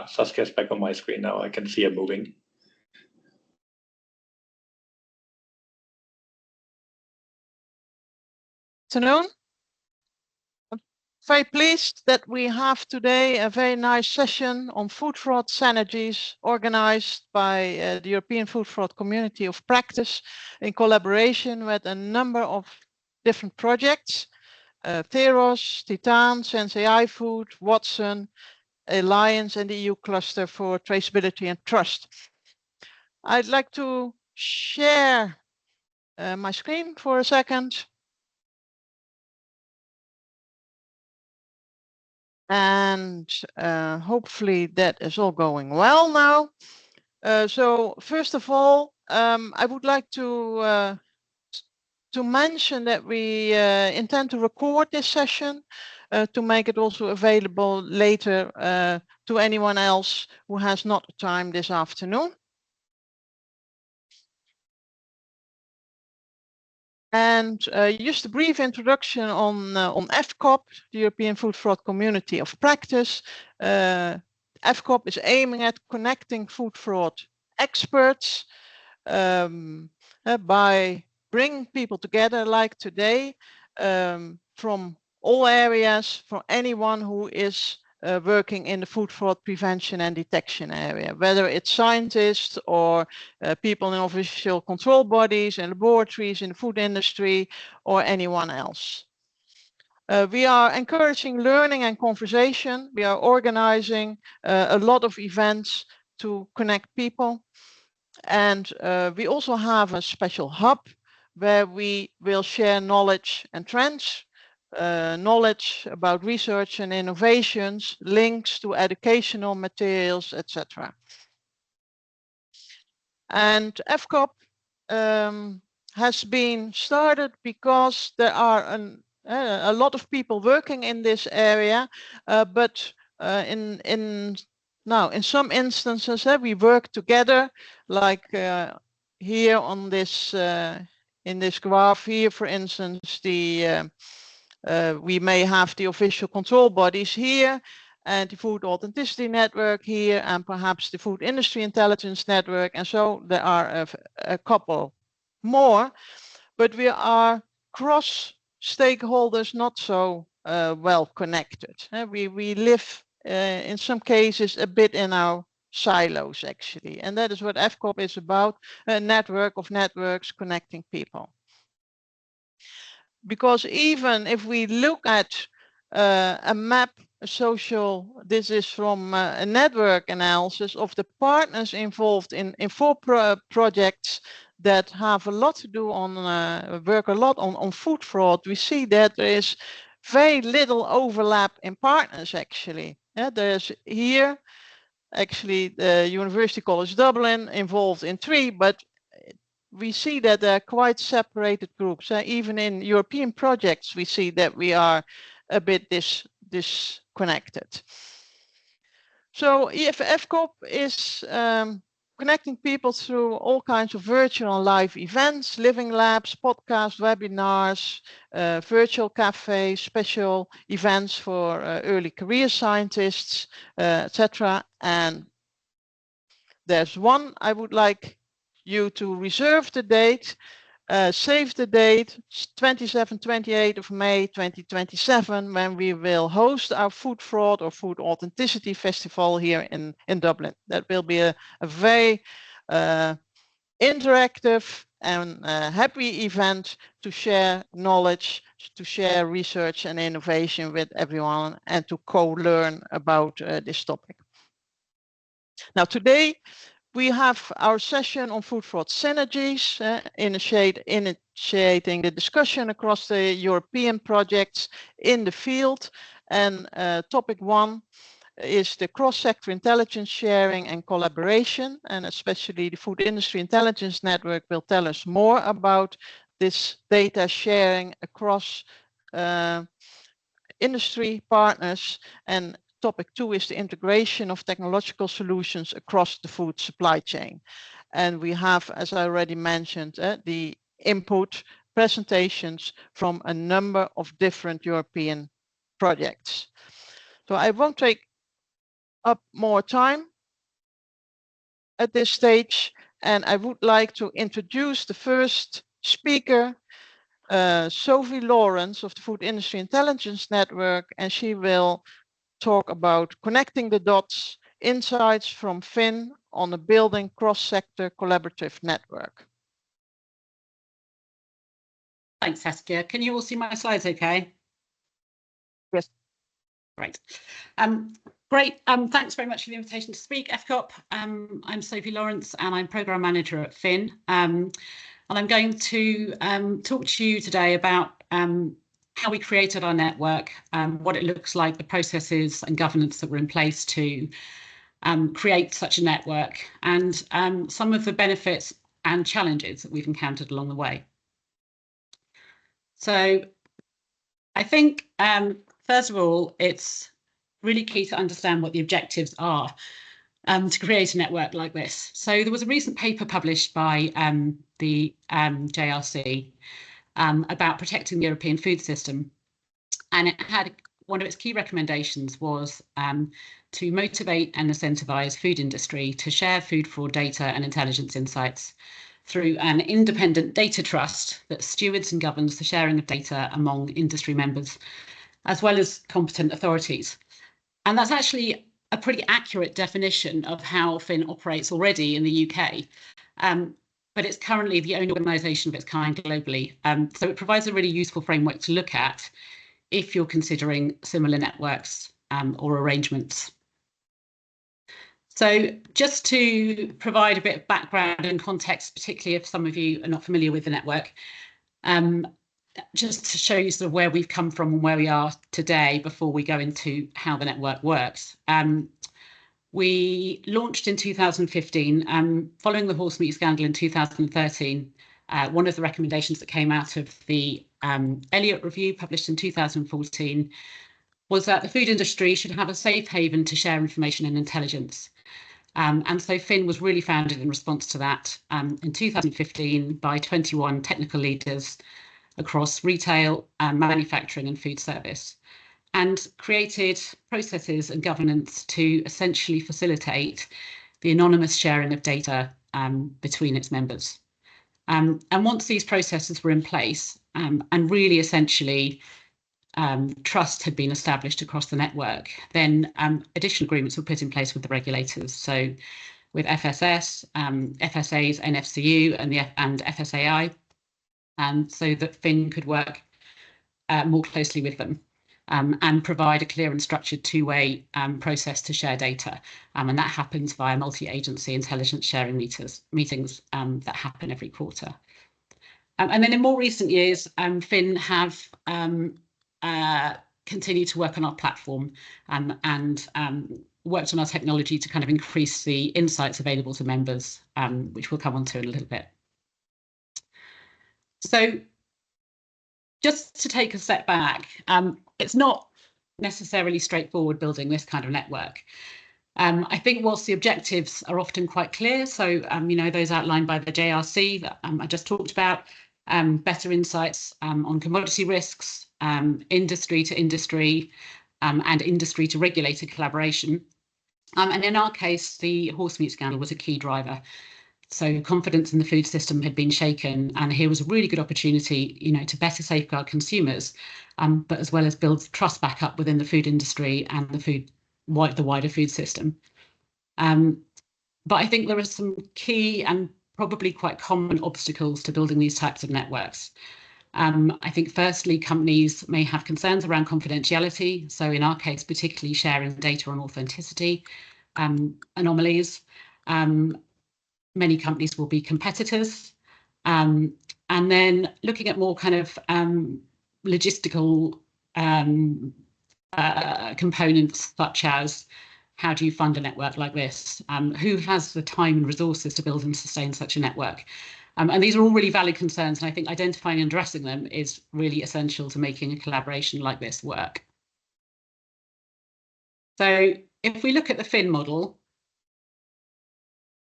Saskia's back on my screen now. I can see her moving. Afternoon. I'm very pleased that we have today a very nice session on food fraud synergies organized by the European Food Fraud Community of Practice in collaboration with a number of different projects, Theros, Titan, Sensei Food, Watson, Alliance and the EU Cluster for Traceability and Trust. I'd like to share my screen for a second. And hopefully that is all going well now. So first of all, I would like to mention that we intend to record this session to make it also available later to anyone else who has not time this afternoon. And just a brief introduction on EFF-CoP, the European Food Fraud Community of Practice. EFF-CoP is aiming at connecting food fraud experts by bringing people together like today from all areas, for anyone who is working in the food fraud prevention and detection area, whether it's scientists or people in official control bodies and laboratories in the food industry or anyone else. We are encouraging learning and conversation. We are organizing a lot of events to connect people. And we also have a special hub where we will share knowledge and trends, knowledge about research and innovations, links to educational materials, etc. And EFF-CoP has been started because there are a lot of people working in this area, but in some instances we work together, like here on this in this graph here, for instance, we may have the official control bodies here and the Food Authenticity Network here, and perhaps the Food Industry Intelligence Network, and so there are a couple more, but we are cross stakeholders not so well connected. We live in some cases a bit in our silos actually, and that is what EFF-CoP is about, a network of networks connecting people. Because even if we look at a map, this is from a network analysis of the partners involved in 4 projects that have a lot to do on, work a lot on food fraud. We see that there is very little overlap in partners actually. There's here actually the University College Dublin involved in 3, but we see that they're quite separated groups. Even in European projects, we see that we are a bit disconnected. So EFF-CoP is connecting people through all kinds of virtual and live events, living labs, podcasts, webinars, virtual cafes, special events for early career scientists, etc. And there's one I would like you to reserve the date, save the date, 27-28 of May 2027, when we will host our Food Fraud or Food Authenticity Festival here in Dublin. That will be a very interactive and happy event to share knowledge, to share research and innovation with everyone, and to co-learn about this topic. Now today, we have our session on food fraud synergies, initiating the discussion across the European projects in the field. And topic 1 is the cross-sector intelligence sharing and collaboration. And especially the Food Industry Intelligence Network will tell us more about this data sharing across industry partners. And topic 2 is the integration of technological solutions across the food supply chain. And we have, as I already mentioned, the input presentations from a number of different European projects. So I won't take up more time at this stage, and I would like to introduce the first speaker, Sophie Lawrence of the Food Industry Intelligence Network, and she will talk about connecting the dots, insights from Finn on a building cross-sector collaborative network. Thanks, Saskia. Can you all see my slides okay? Yes. Great. Great. Thanks very much for the invitation to speak, EFF-CoP. I'm Sophie Lawrence and I'm Programme Manager at Finn. And I'm going to talk to you today about how we created our network, what it looks like, the processes and governance that were in place to create such a network, and some of the benefits and challenges that we've encountered along the way. So I think, first of all, it's really key to understand what the objectives are to create a network like this. So there was a recent paper published by the JRC about protecting the European food system. And it had one of its key recommendations was to motivate and incentivize food industry to share food fraud data and intelligence insights through an independent data trust that stewards and governs the sharing of data among industry members, as well as competent authorities. And that's actually a pretty accurate definition of how Finn operates already in the UK. But it's currently the only organisation of its kind globally. So it provides a really useful framework to look at if you're considering similar networks or arrangements. So just to provide a bit of background and context, particularly if some of you are not familiar with the network, just to show you sort of where we've come from and where we are today before we go into how the network works. We launched in 2015, following the horse meat scandal in 2013. One of the recommendations that came out of the Elliott Review, published in 2014, was that the food industry should have a safe haven to share information and intelligence. And so Finn was really founded in response to that in 2015 by 21 technical leaders across retail, manufacturing and food service, and created processes and governance to essentially facilitate the anonymous sharing of data between its members. And once these processes were in place and really essentially trust had been established across the network, then additional agreements were put in place with the regulators. So with FSS, FSA's NFCU and FSAI, so that Finn could work more closely with them and provide a clear and structured two-way process to share data. And that happens via multi-agency intelligence sharing meetings that happen every quarter. And then in more recent years, Finn have continued to work on our platform and worked on our technology to kind of increase the insights available to members, which we'll come on to in a little bit. So just to take a step back, it's not necessarily straightforward building this kind of network. I think whilst the objectives are often quite clear, so you know, those outlined by the JRC that I just talked about, better insights on commodity risks, industry to industry, and industry to regulator collaboration. And in our case, the horse meat scandal was a key driver. So confidence in the food system had been shaken, and here was a really good opportunity, you know, to better safeguard consumers, but as well as build trust back up within the food industry and the wider food system. But I think there are some key and probably quite common obstacles to building these types of networks. I think firstly, companies may have concerns around confidentiality. So in our case, particularly sharing data on authenticity anomalies. Many companies will be competitors. And then looking at more kind of logistical components, such as how do you fund a network like this? Who has the time and resources to build and sustain such a network? And these are all really valid concerns. And I think identifying and addressing them is really essential to making a collaboration like this work. So if we look at the Finn model,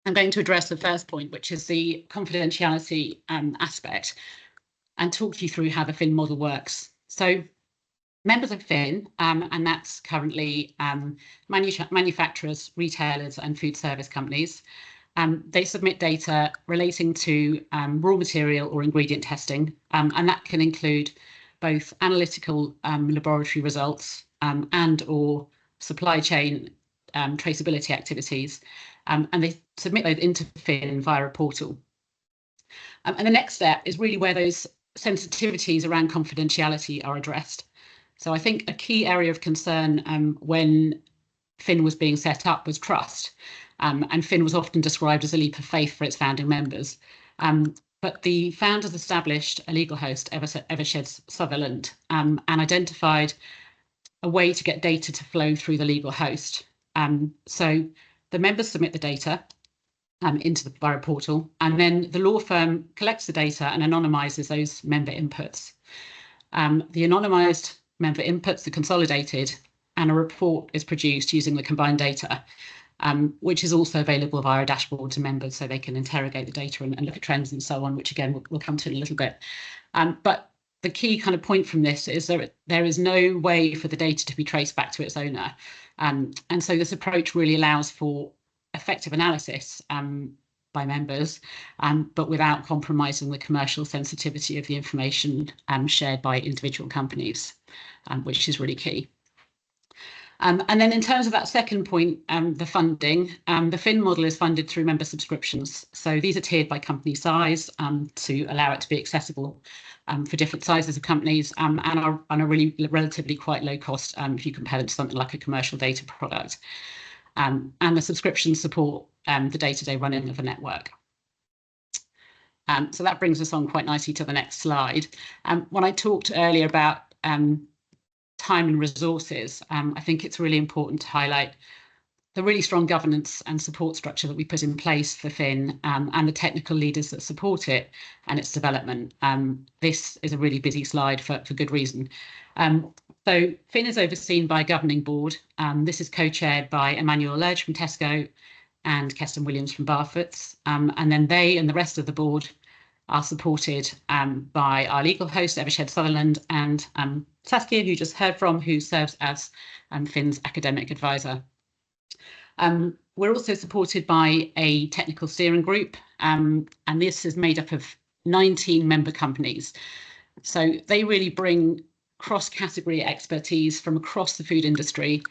I'm going to address the first point, which is the confidentiality aspect, and talk you through how the Finn model works. So members of FIN, and that's currently manufacturers, retailers and food service companies. They submit data relating to raw material or ingredient testing, and that can include both analytical laboratory results and or supply chain traceability activities, and they submit those into FIN via a portal. And the next step is really where those sensitivities around confidentiality are addressed. So I think a key area of concern when FIN was being set up was trust. And FIN was often described as a leap of faith for its founding members. But the founders established a legal host, Evershed Sutherland, and identified a way to get data to flow through the legal host. So the members submit the data into the borough portal, and then the law firm collects the data and anonymizes those member inputs. The anonymized member inputs are consolidated and a report is produced using the combined data, which is also available via a dashboard to members so they can interrogate the data and look at trends and so on, which again we'll come to in a little bit. But the key kind of point from this is there is no way for the data to be traced back to its owner. And so this approach really allows for effective analysis by members, but without compromising the commercial sensitivity of the information shared by individual companies, which is really key. And then in terms of that second point, the funding, the FIN model is funded through member subscriptions. So these are tiered by company size to allow it to be accessible for different sizes of companies and are really relatively quite low cost if you compare them to something like a commercial data product. And the subscriptions support the day-to-day running of a network. So that brings us on quite nicely to the next slide. When I talked earlier about time and resources, I think it's really important to highlight the really strong governance and support structure that we put in place for FIN and the technical leaders that support it and its development. This is a really busy slide for good reason. So FIN is overseen by a governing board. This is co-chaired by Emmanuel Ledge from Tesco and Keston Williams from Barfoot's. And then they and the rest of the board are supported by our legal host, Evershed Sutherland, and Saskia, who you just heard from, who serves as FIN's academic advisor. We're also supported by a technical steering group, and this is made up of 19 member companies. So they really bring cross-category expertise from across the food industry.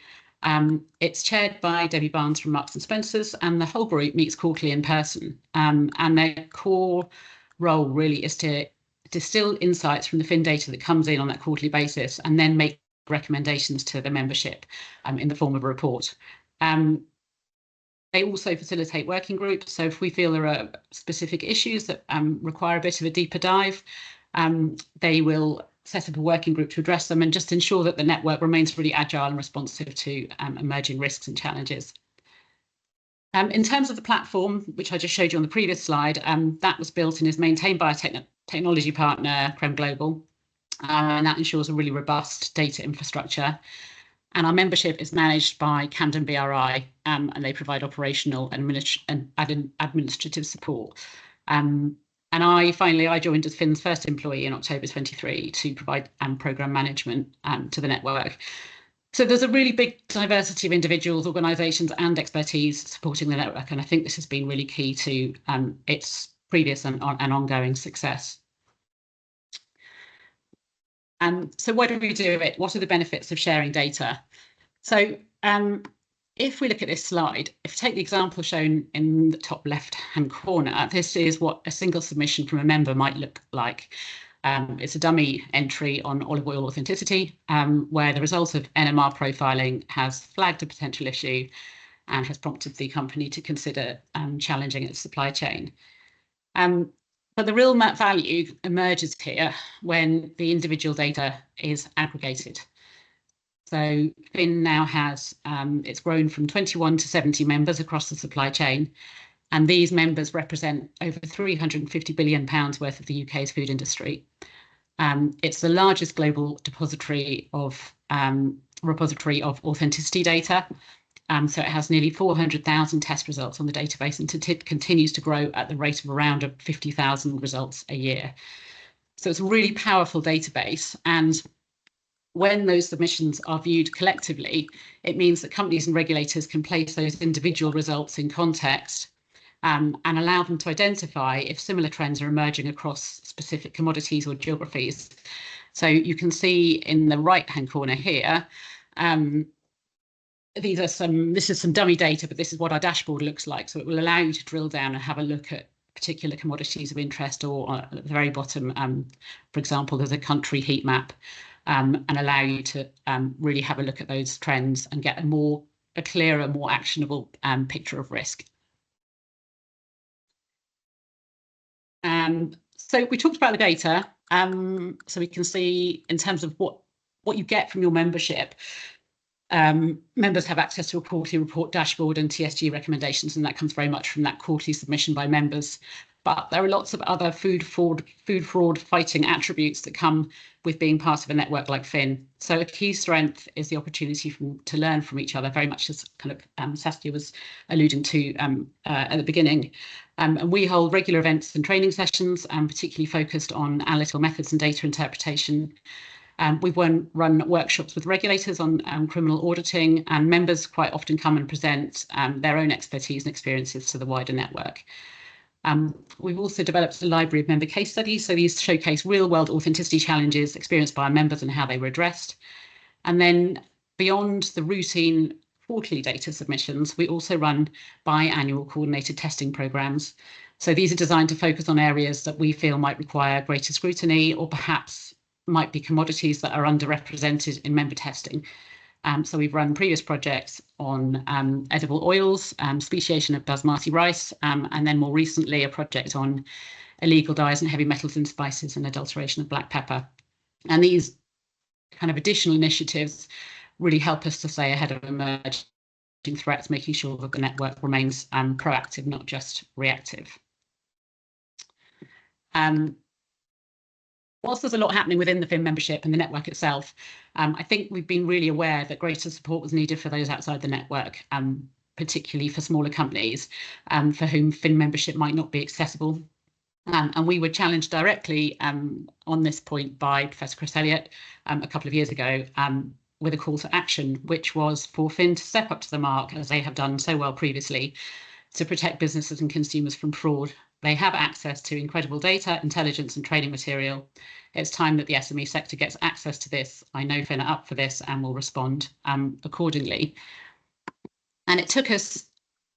It's chaired by Debbie Barnes from Marks and Spencer's, and the whole group meets quarterly in person. And their core role really is to distill insights from the FIN data that comes in on that quarterly basis and then make recommendations to the membership in the form of a report. They also facilitate working groups. So if we feel there are specific issues that require a bit of a deeper dive, they will set up a working group to address them and just ensure that the network remains really agile and responsive to emerging risks and challenges. In terms of the platform, which I just showed you on the previous slide, that was built and is maintained by a technology partner, Creme Global, and that ensures a really robust data infrastructure. And our membership is managed by Camden BRI, and they provide operational and administrative support. And I joined as FIN's first employee in October 23 to provide programme management to the network. So there's a really big diversity of individuals, organisations and expertise supporting the network. And I think this has been really key to its previous and ongoing success. So why do we do it? What are the benefits of sharing data? So if we look at this slide, if you take the example shown in the top left-hand corner, this is what a single submission from a member might look like. It's a dummy entry on olive oil authenticity, where the result of NMR profiling has flagged a potential issue and has prompted the company to consider challenging its supply chain. But the real map value emerges here when the individual data is aggregated. So FIN now has, it's grown from 21 to 70 members across the supply chain. And these members represent over £350 billion worth of the UK's food industry. It's the largest global repository of authenticity data. So it has nearly 400,000 test results on the database, and it continues to grow at the rate of around 50,000 results a year. So it's a really powerful database. And when those submissions are viewed collectively, it means that companies and regulators can place those individual results in context and allow them to identify if similar trends are emerging across specific commodities or geographies. So you can see in the right-hand corner here, this is some dummy data, but this is what our dashboard looks like. So it will allow you to drill down and have a look at particular commodities of interest, or at the very bottom, for example, there's a country heat map, and allow you to really have a look at those trends and get a clearer, more actionable picture of risk. So we talked about the data, so we can see in terms of what you get from your membership. Members have access to a quarterly report dashboard and TSG recommendations, and that comes very much from that quarterly submission by members. But there are lots of other food fraud fighting attributes that come with being part of a network like Fin. So a key strength is the opportunity to learn from each other, very much as kind of Saskia was alluding to at the beginning. And we hold regular events and training sessions, particularly focused on analytical methods and data interpretation. We've run workshops with regulators on criminal auditing, and members quite often come and present their own expertise and experiences to the wider network. We've also developed a library of member case studies. So these showcase real-world authenticity challenges experienced by our members and how they were addressed. And then beyond the routine quarterly data submissions, we also run biannual coordinated testing programs. So these are designed to focus on areas that we feel might require greater scrutiny, or perhaps might be commodities that are underrepresented in member testing. So we've run previous projects on edible oils, speciation of basmati rice, and then more recently a project on illegal dyes and heavy metals in spices and adulteration of black pepper. And these kind of additional initiatives really help us to stay ahead of emerging threats, making sure that the network remains proactive, not just reactive. Whilst there's a lot happening within the Fin membership and the network itself, I think we've been really aware that greater support was needed for those outside the network, particularly for smaller companies for whom Fin membership might not be accessible. And we were challenged directly on this point by Professor Chris Elliott a couple of years ago with a call to action, which was for Fin to step up to the mark, as they have done so well previously, to protect businesses and consumers from fraud. They have access to incredible data, intelligence and training material. It's time that the SME sector gets access to this. I know Fin are up for this and will respond accordingly. And it took us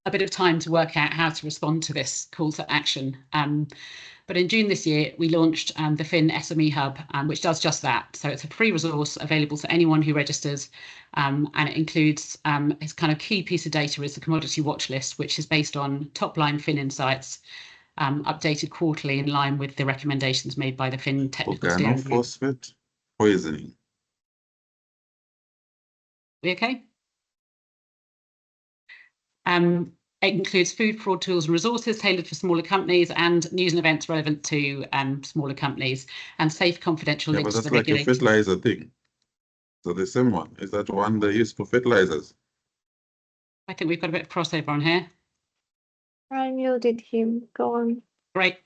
a bit of time to work out how to respond to this call to action. But in June this year, we launched the Fin SME Hub, which does just that. So it's a free resource available to anyone who registers, and it includes its kind of key piece of data is the commodity watch list, which is based on top-line Fin insights, updated quarterly in line with the recommendations made by the Fin technical steering group. Organophosphate poisoning. We okay? It includes food fraud tools and resources tailored for smaller companies, and news and events relevant to smaller companies, and safe confidential links to the regulators. But that's like a fertilizer thing. So the same one, is that one they use for fertilizers? I think we've got a bit of crossover on here. I muted him. Go on. Great.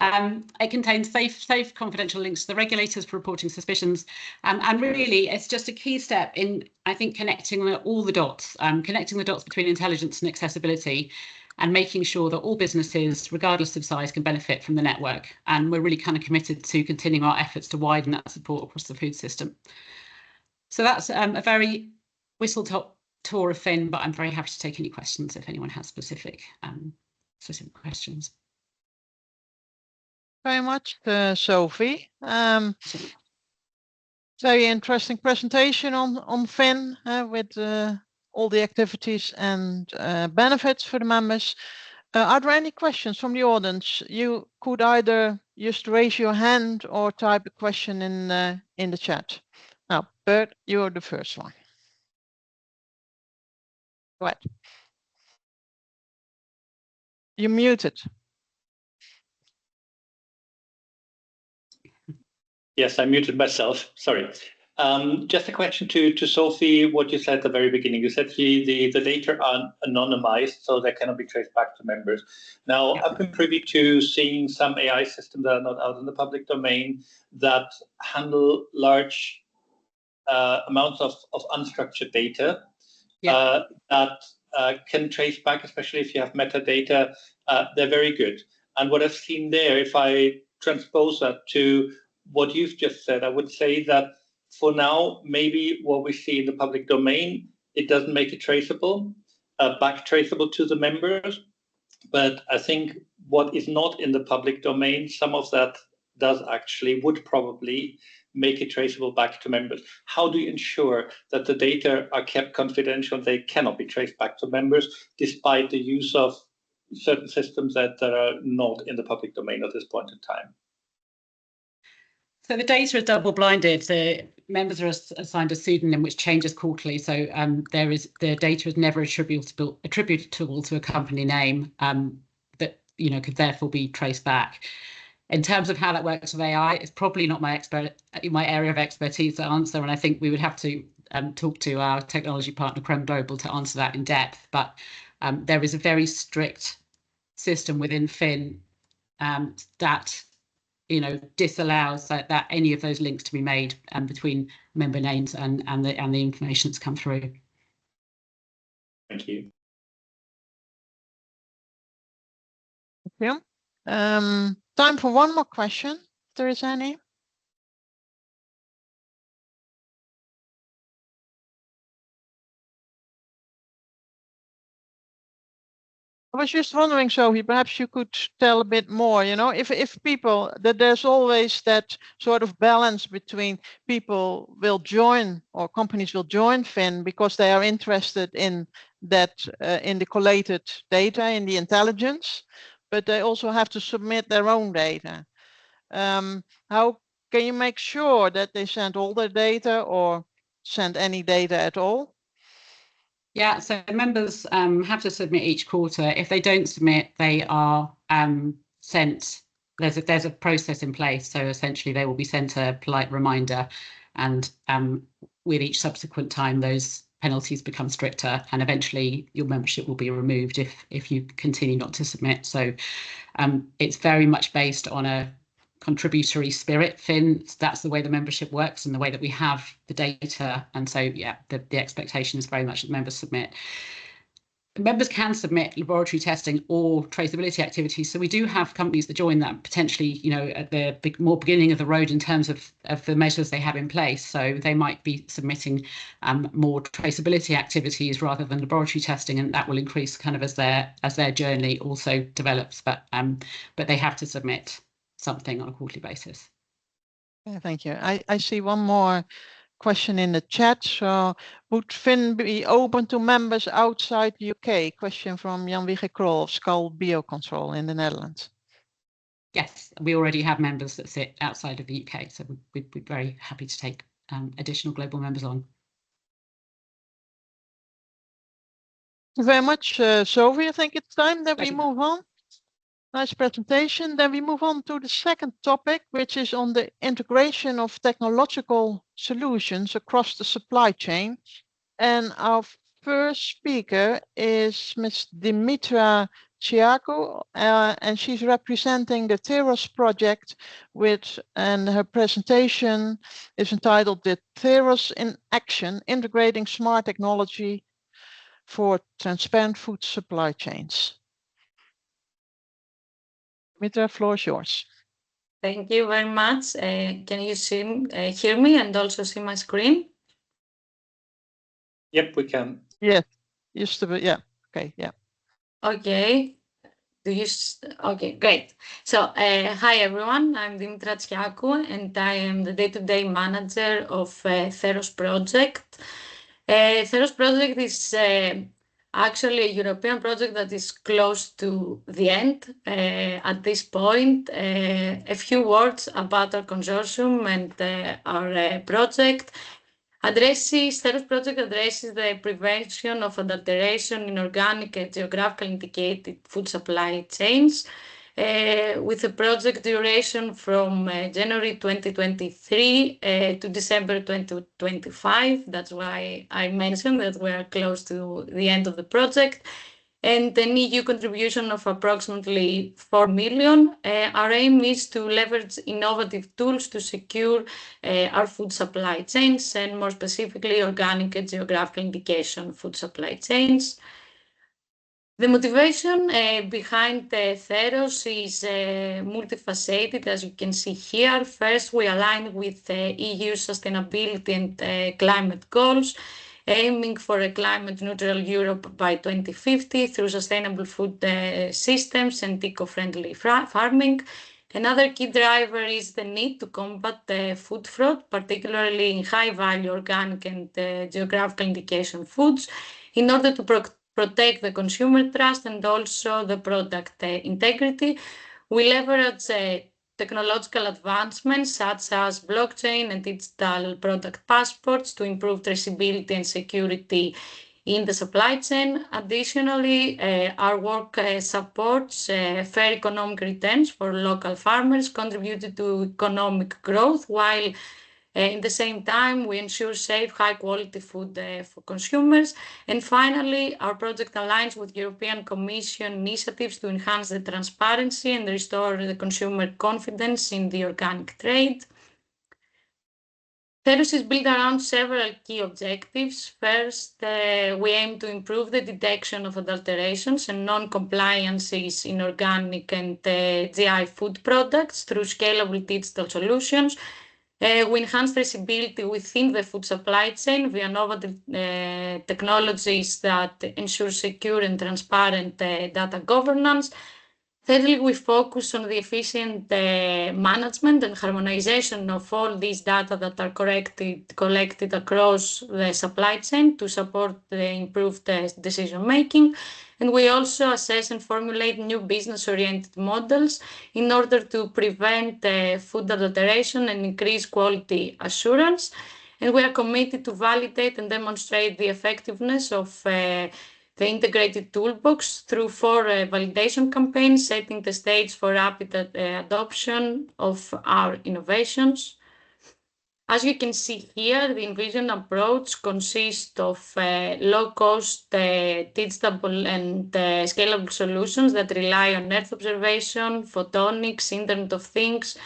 It contains safe confidential links to the regulators for reporting suspicions. And really, it's just a key step in, I think, connecting all the dots, between intelligence and accessibility, and making sure that all businesses, regardless of size, can benefit from the network. And we're really kind of committed to continuing our efforts to widen that support across the food system. So that's a very whistle-top tour of Fin, but I'm very happy to take any questions if anyone has specific questions. Very much, Sophie. Very interesting presentation on Fin with all the activities and benefits for the members. Are there any questions from the audience? You could either just raise your hand or type a question in the chat. Now, Bert, you're the first one. Go ahead. You're muted. Yes, I muted myself. Sorry. Just a question to Sophie, what you said at the very beginning. You said the data are anonymized, so they cannot be traced back to members. Now, I've been privy to seeing some AI systems that are not out in the public domain that handle large amounts of unstructured data that can trace back, especially if you have metadata. They're very good. And what I've seen there, if I transpose that to what you've just said, I would say that for now, maybe what we see in the public domain, it doesn't make it traceable, back traceable to the members. But I think what is not in the public domain, some of that would probably make it traceable back to members. How do you ensure that the data are kept confidential? They cannot be traced back to members, despite the use of certain systems that are not in the public domain at this point in time. So the data is double-blinded. The members are assigned a pseudonym which changes quarterly. So the data is never attributable to a company name that could therefore be traced back. In terms of how that works with AI, it's probably not my area of expertise to answer, and I think we would have to talk to our technology partner Creme Global to answer that in depth. But there is a very strict system within Fin that disallows that any of those links to be made between member names and the information that's come through. Thank you. Thank you. Time for one more question, if there is any. I was just wondering, Sophie, perhaps you could tell a bit more, if people, that there's always that sort of balance between people will join or companies will join Fin because they are interested in that, in the collated data, in the intelligence, but they also have to submit their own data. How can you make sure that they send all their data or send any data at all? Yeah, so members have to submit each quarter. If they don't submit, they are sent. There's a process in place. So essentially, they will be sent a polite reminder, and with each subsequent time, those penalties become stricter, and eventually your membership will be removed if you continue not to submit. So it's very much based on a contributory spirit. Fin, that's the way the membership works and the way that we have the data. And so, yeah, the expectation is very much that members submit. Members can submit laboratory testing or traceability activities. So we do have companies that join that potentially, at the more beginning of the road in terms of the measures they have in place. So they might be submitting more traceability activities rather than laboratory testing, and that will increase kind of as their journey also develops. But they have to submit something on a quarterly basis. Yeah, thank you. I see one more question in the chat. So would Fin be open to members outside the UK? Question from Jan Wigge Krol of Skull Biocontrol in the Netherlands. Yes, we already have members that sit outside of the UK, so we'd be very happy to take additional global members on. Thank you very much, Sophie. I think it's time that we move on. Nice presentation. Then we move on to the second topic, which is on the integration of technological solutions across the supply chain. And our first speaker is Ms. Dimitra Chiakou, and she's representing the Theros project, and her presentation is entitled "The Theros in Action: Integrating Smart Technology for Transparent Food Supply Chains." Dimitra, floor is yours. Thank you very much. Can you hear me and also see my screen? Yep, we can. Yes, used to be. Yeah. Okay. Yeah. Okay. Okay, great. So, hi everyone. I'm Dimitra Chiakou, and I am the day-to-day manager of Theros project. Theros project is actually a European project that is close to the end at this point. A few words about our consortium and our project. Theros project addresses the prevention of adulteration in organic and geographically indicated food supply chains, with a project duration from January 2023 to December 2025. That's why I mentioned that we are close to the end of the project. and an EU contribution of approximately 4 million. Our aim is to leverage innovative tools to secure our food supply chains, and more specifically, organic and geographical indication food supply chains. The motivation behind Theros is multifaceted, as you can see here. First, we align with EU sustainability and climate goals, aiming for a climate-neutral Europe by 2050 through sustainable food systems and eco-friendly farming. Another key driver is the need to combat food fraud, particularly in high-value organic and geographical indication foods, in order to protect the consumer trust and also the product integrity. We leverage technological advancements such as blockchain and digital product passports to improve traceability and security in the supply chain. Additionally, our work supports fair economic returns for local farmers, contributing to economic growth, while in the same time, we ensure safe, high-quality food for consumers. And finally, our project aligns with European Commission initiatives to enhance the transparency and restore the consumer confidence in the organic trade. Theros is built around several key objectives. First, we aim to improve the detection of adulterations and non-compliances in organic and GI food products through scalable digital solutions. We enhance traceability within the food supply chain via innovative technologies that ensure secure and transparent data governance. Thirdly, we focus on the efficient management and harmonization of all these data that are collected across the supply chain to support the improved decision making. And we also assess and formulate new business-oriented models in order to prevent food adulteration and increase quality assurance. And we are committed to validate and demonstrate the effectiveness of the integrated toolbox through 4 validation campaigns, setting the stage for rapid adoption of our innovations. As you can see here, the envisioned approach consists of low-cost, digital and scalable solutions that rely on Earth observation, photonics, Internet of Things,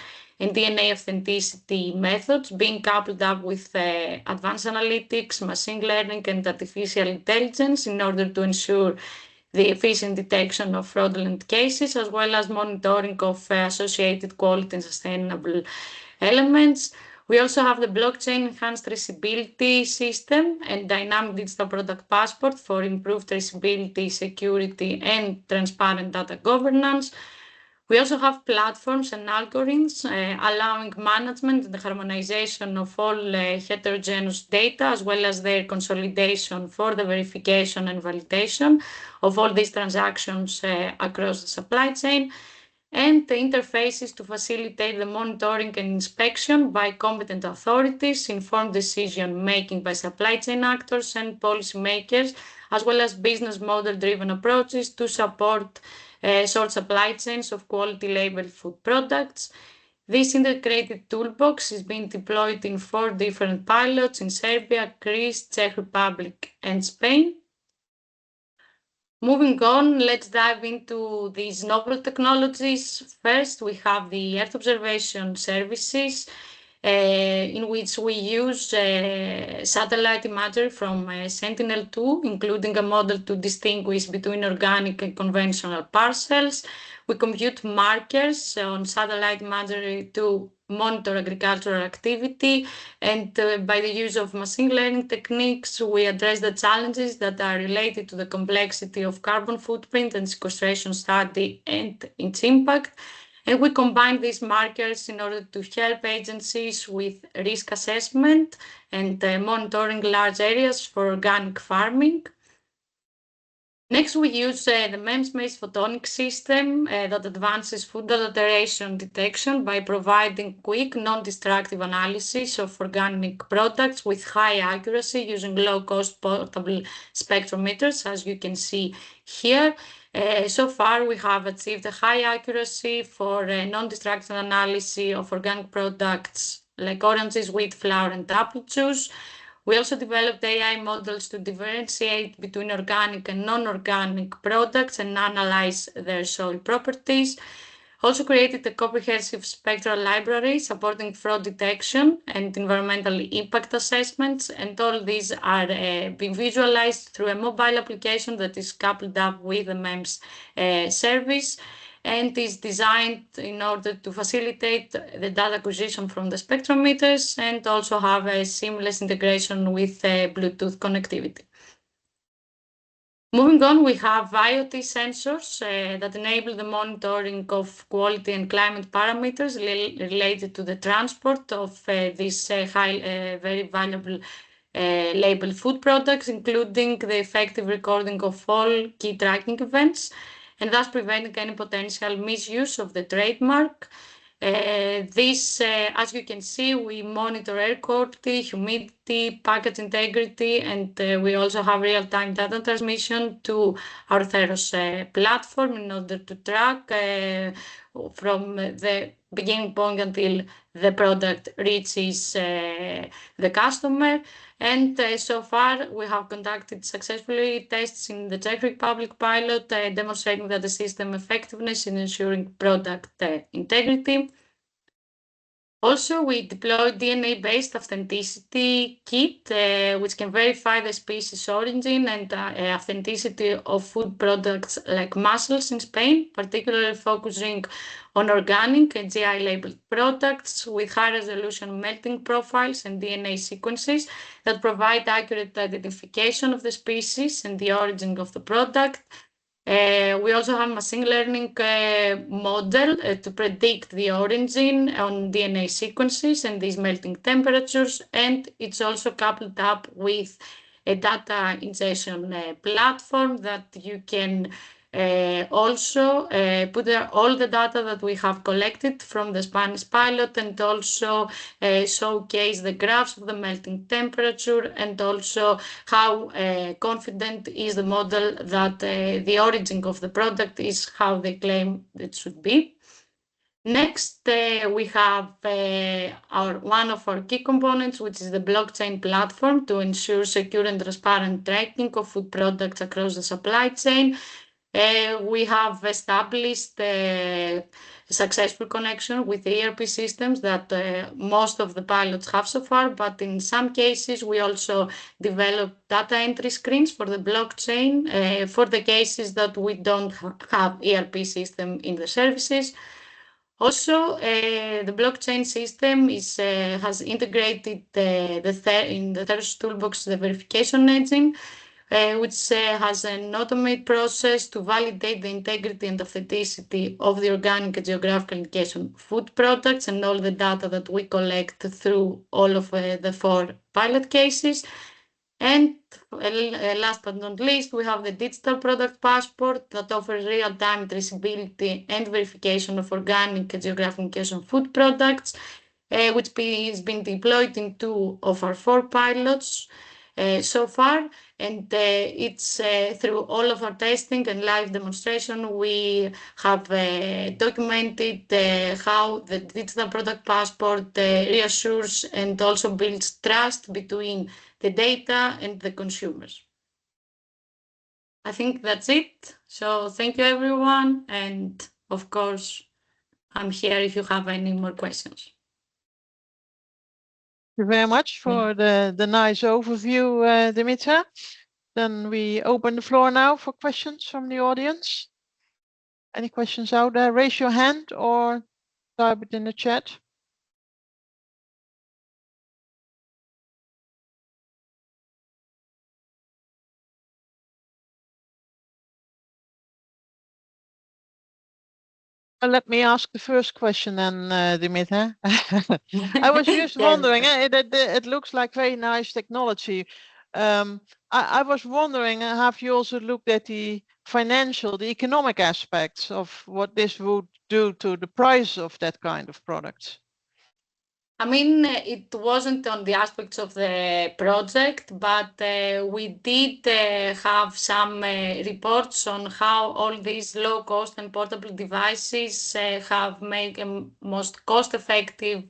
and DNA authenticity methods, being coupled up with advanced analytics, machine learning, and artificial intelligence in order to ensure the efficient detection of fraudulent cases, as well as monitoring of associated quality and sustainable elements. We also have the blockchain enhanced traceability system and dynamic digital product passport for improved traceability, security, and transparent data governance. We also have platforms and algorithms allowing management and the harmonization of all heterogeneous data, as well as their consolidation for the verification and validation of all these transactions across the supply chain, and the interfaces to facilitate the monitoring and inspection by competent authorities, informed decision-making by supply chain actors and policymakers, as well as business model-driven approaches to support short supply chains of quality labeled food products. This integrated toolbox is being deployed in 4 different pilots in Serbia, Greece, Czech Republic, and Spain. Moving on, let's dive into these novel technologies. First, we have the Earth observation services, in which we use satellite imagery from Sentinel-2, including a model to distinguish between organic and conventional parcels. We compute markers on satellite imagery to monitor agricultural activity, and by the use of machine learning techniques, we address the challenges that are related to the complexity of carbon footprint and sequestration study and its impact. And we combine these markers in order to help agencies with risk assessment and monitoring large areas for organic farming. Next, we use the MEMS-based photonic system that advances food adulteration detection by providing quick, non-destructive analysis of organic products with high accuracy using low-cost portable spectrometers, as you can see here. So far, we have achieved a high accuracy for non-destructive analysis of organic products like oranges, wheat, flour, and apple juice. We also developed AI models to differentiate between organic and non-organic products and analyze their soil properties. Also created a comprehensive spectral library supporting fraud detection and environmental impact assessments, and all these are being visualized through a mobile application that is coupled up with the MEMS service, and is designed in order to facilitate the data acquisition from the spectrometers and also have a seamless integration with Bluetooth connectivity. Moving on, we have IoT sensors that enable the monitoring of quality and climate parameters related to the transport of these very valuable labeled food products, including the effective recording of all key tracking events, and thus preventing any potential misuse of the trademark. As you can see, we monitor air quality, humidity, package integrity, and we also have real-time data transmission to our Theros platform in order to track from the beginning point until the product reaches the customer. And so far, we have conducted successfully tests in the Czech Republic pilot, demonstrating that the system effectiveness in ensuring product integrity. Also, we deployed DNA-based authenticity kit, which can verify the species origin and authenticity of food products like mussels in Spain, particularly focusing on organic and GI-labeled products with high-resolution melting profiles and DNA sequences that provide accurate identification of the species and the origin of the product. We also have a machine learning model to predict the origin on DNA sequences and these melting temperatures, and it's also coupled up with a data ingestion platform that you can also put all the data that we have collected from the Spanish pilot, and also showcase the graphs of the melting temperature, and also how confident is the model that the origin of the product is how they claim it should be. Next, we have one of our key components, which is the blockchain platform to ensure secure and transparent tracking of food products across the supply chain. We have established a successful connection with the ERP systems that most of the pilots have so far, but in some cases we also develop data entry screens for the blockchain for the cases that we don't have ERP system in the services. Also, the blockchain system has integrated in the Theros toolbox the verification engine, which has an automated process to validate the integrity and authenticity of the organic and geographical indication food products and all the data that we collect through all of the 4 pilot cases. And last but not least, we have the digital product passport that offers real-time traceability and verification of organic and geographical indication food products, which is being deployed in 2 of our 4 pilots so far, and it's through all of our testing and live demonstration we have documented how the digital product passport reassures and also builds trust between the data and the consumers. I think that's it. So thank you everyone, and of course I'm here if you have any more questions. Thank you very much for the nice overview, Dimitra. Then we open the floor now for questions from the audience. Any questions out there? Raise your hand or type it in the chat. Let me ask the first question then, Dimitra. I was just wondering, it looks like very nice technology. I was wondering, have you also looked at the economic aspects of what this would do to the price of that kind of product? I mean, it wasn't on the aspects of the project, but we did have some reports on how all these low-cost and portable devices have made a most cost-effective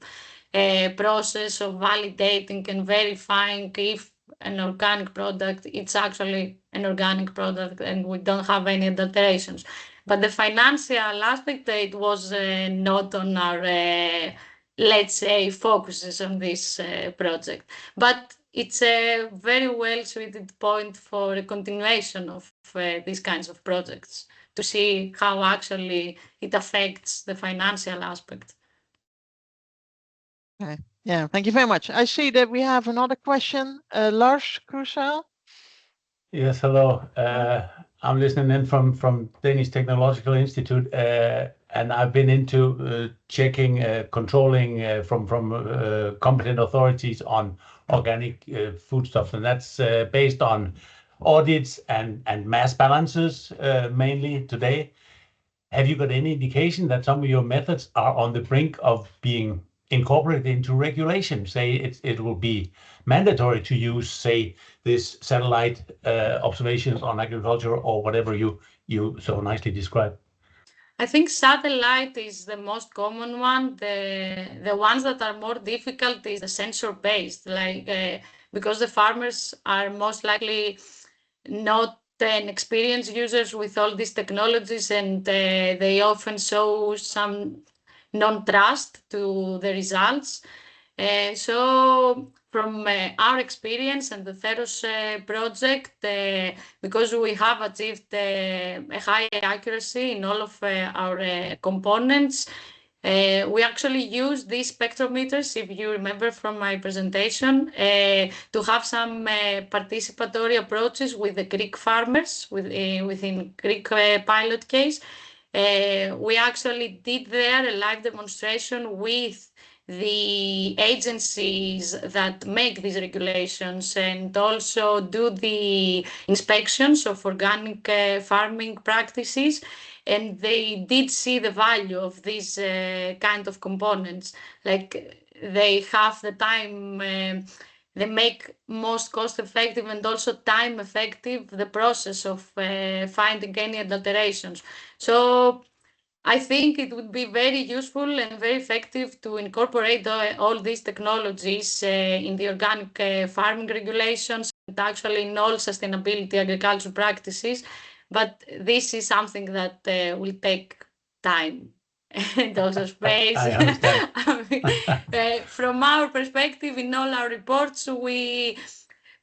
process of validating and verifying if an organic product, it's actually an organic product and we don't have any adulterations. But the financial aspect, it was not on our, let's say, focuses on this project. But it's a very well suited point for a continuation of these kinds of projects to see how actually it affects the financial aspect. Okay. Yeah, thank you very much. I see that we have another question. Lars Krusal. Yes, hello. I'm listening in from Danish Technological Institute, and I've been into checking, controlling from competent authorities on organic foodstuffs, and that's based on audits and mass balances mainly today. Have you got any indication that some of your methods are on the brink of being incorporated into regulation? Say it will be mandatory to use, say, this satellite observations on agriculture or whatever you so nicely described. I think satellite is the most common one. The ones that are more difficult is the sensor based, like because the farmers are most likely not experienced users with all these technologies, and they often show some non-trust to the results. So from our experience and the Theros project, because we have achieved a high accuracy in all of our components, we actually use these spectrometers, if you remember from my presentation, to have some participatory approaches with the Greek farmers within Greek pilot case. We actually did there a live demonstration with the agencies that make these regulations and also do the inspections of organic farming practices. And they did see the value of these kind of components. Like they have the time, they make most cost effective and also time effective the process of finding any adulterations. So I think it would be very useful and very effective to incorporate all these technologies in the organic farming regulations and actually in all sustainability agriculture practices. But this is something that will take time and also space. I understand. From our perspective, in all our reports, we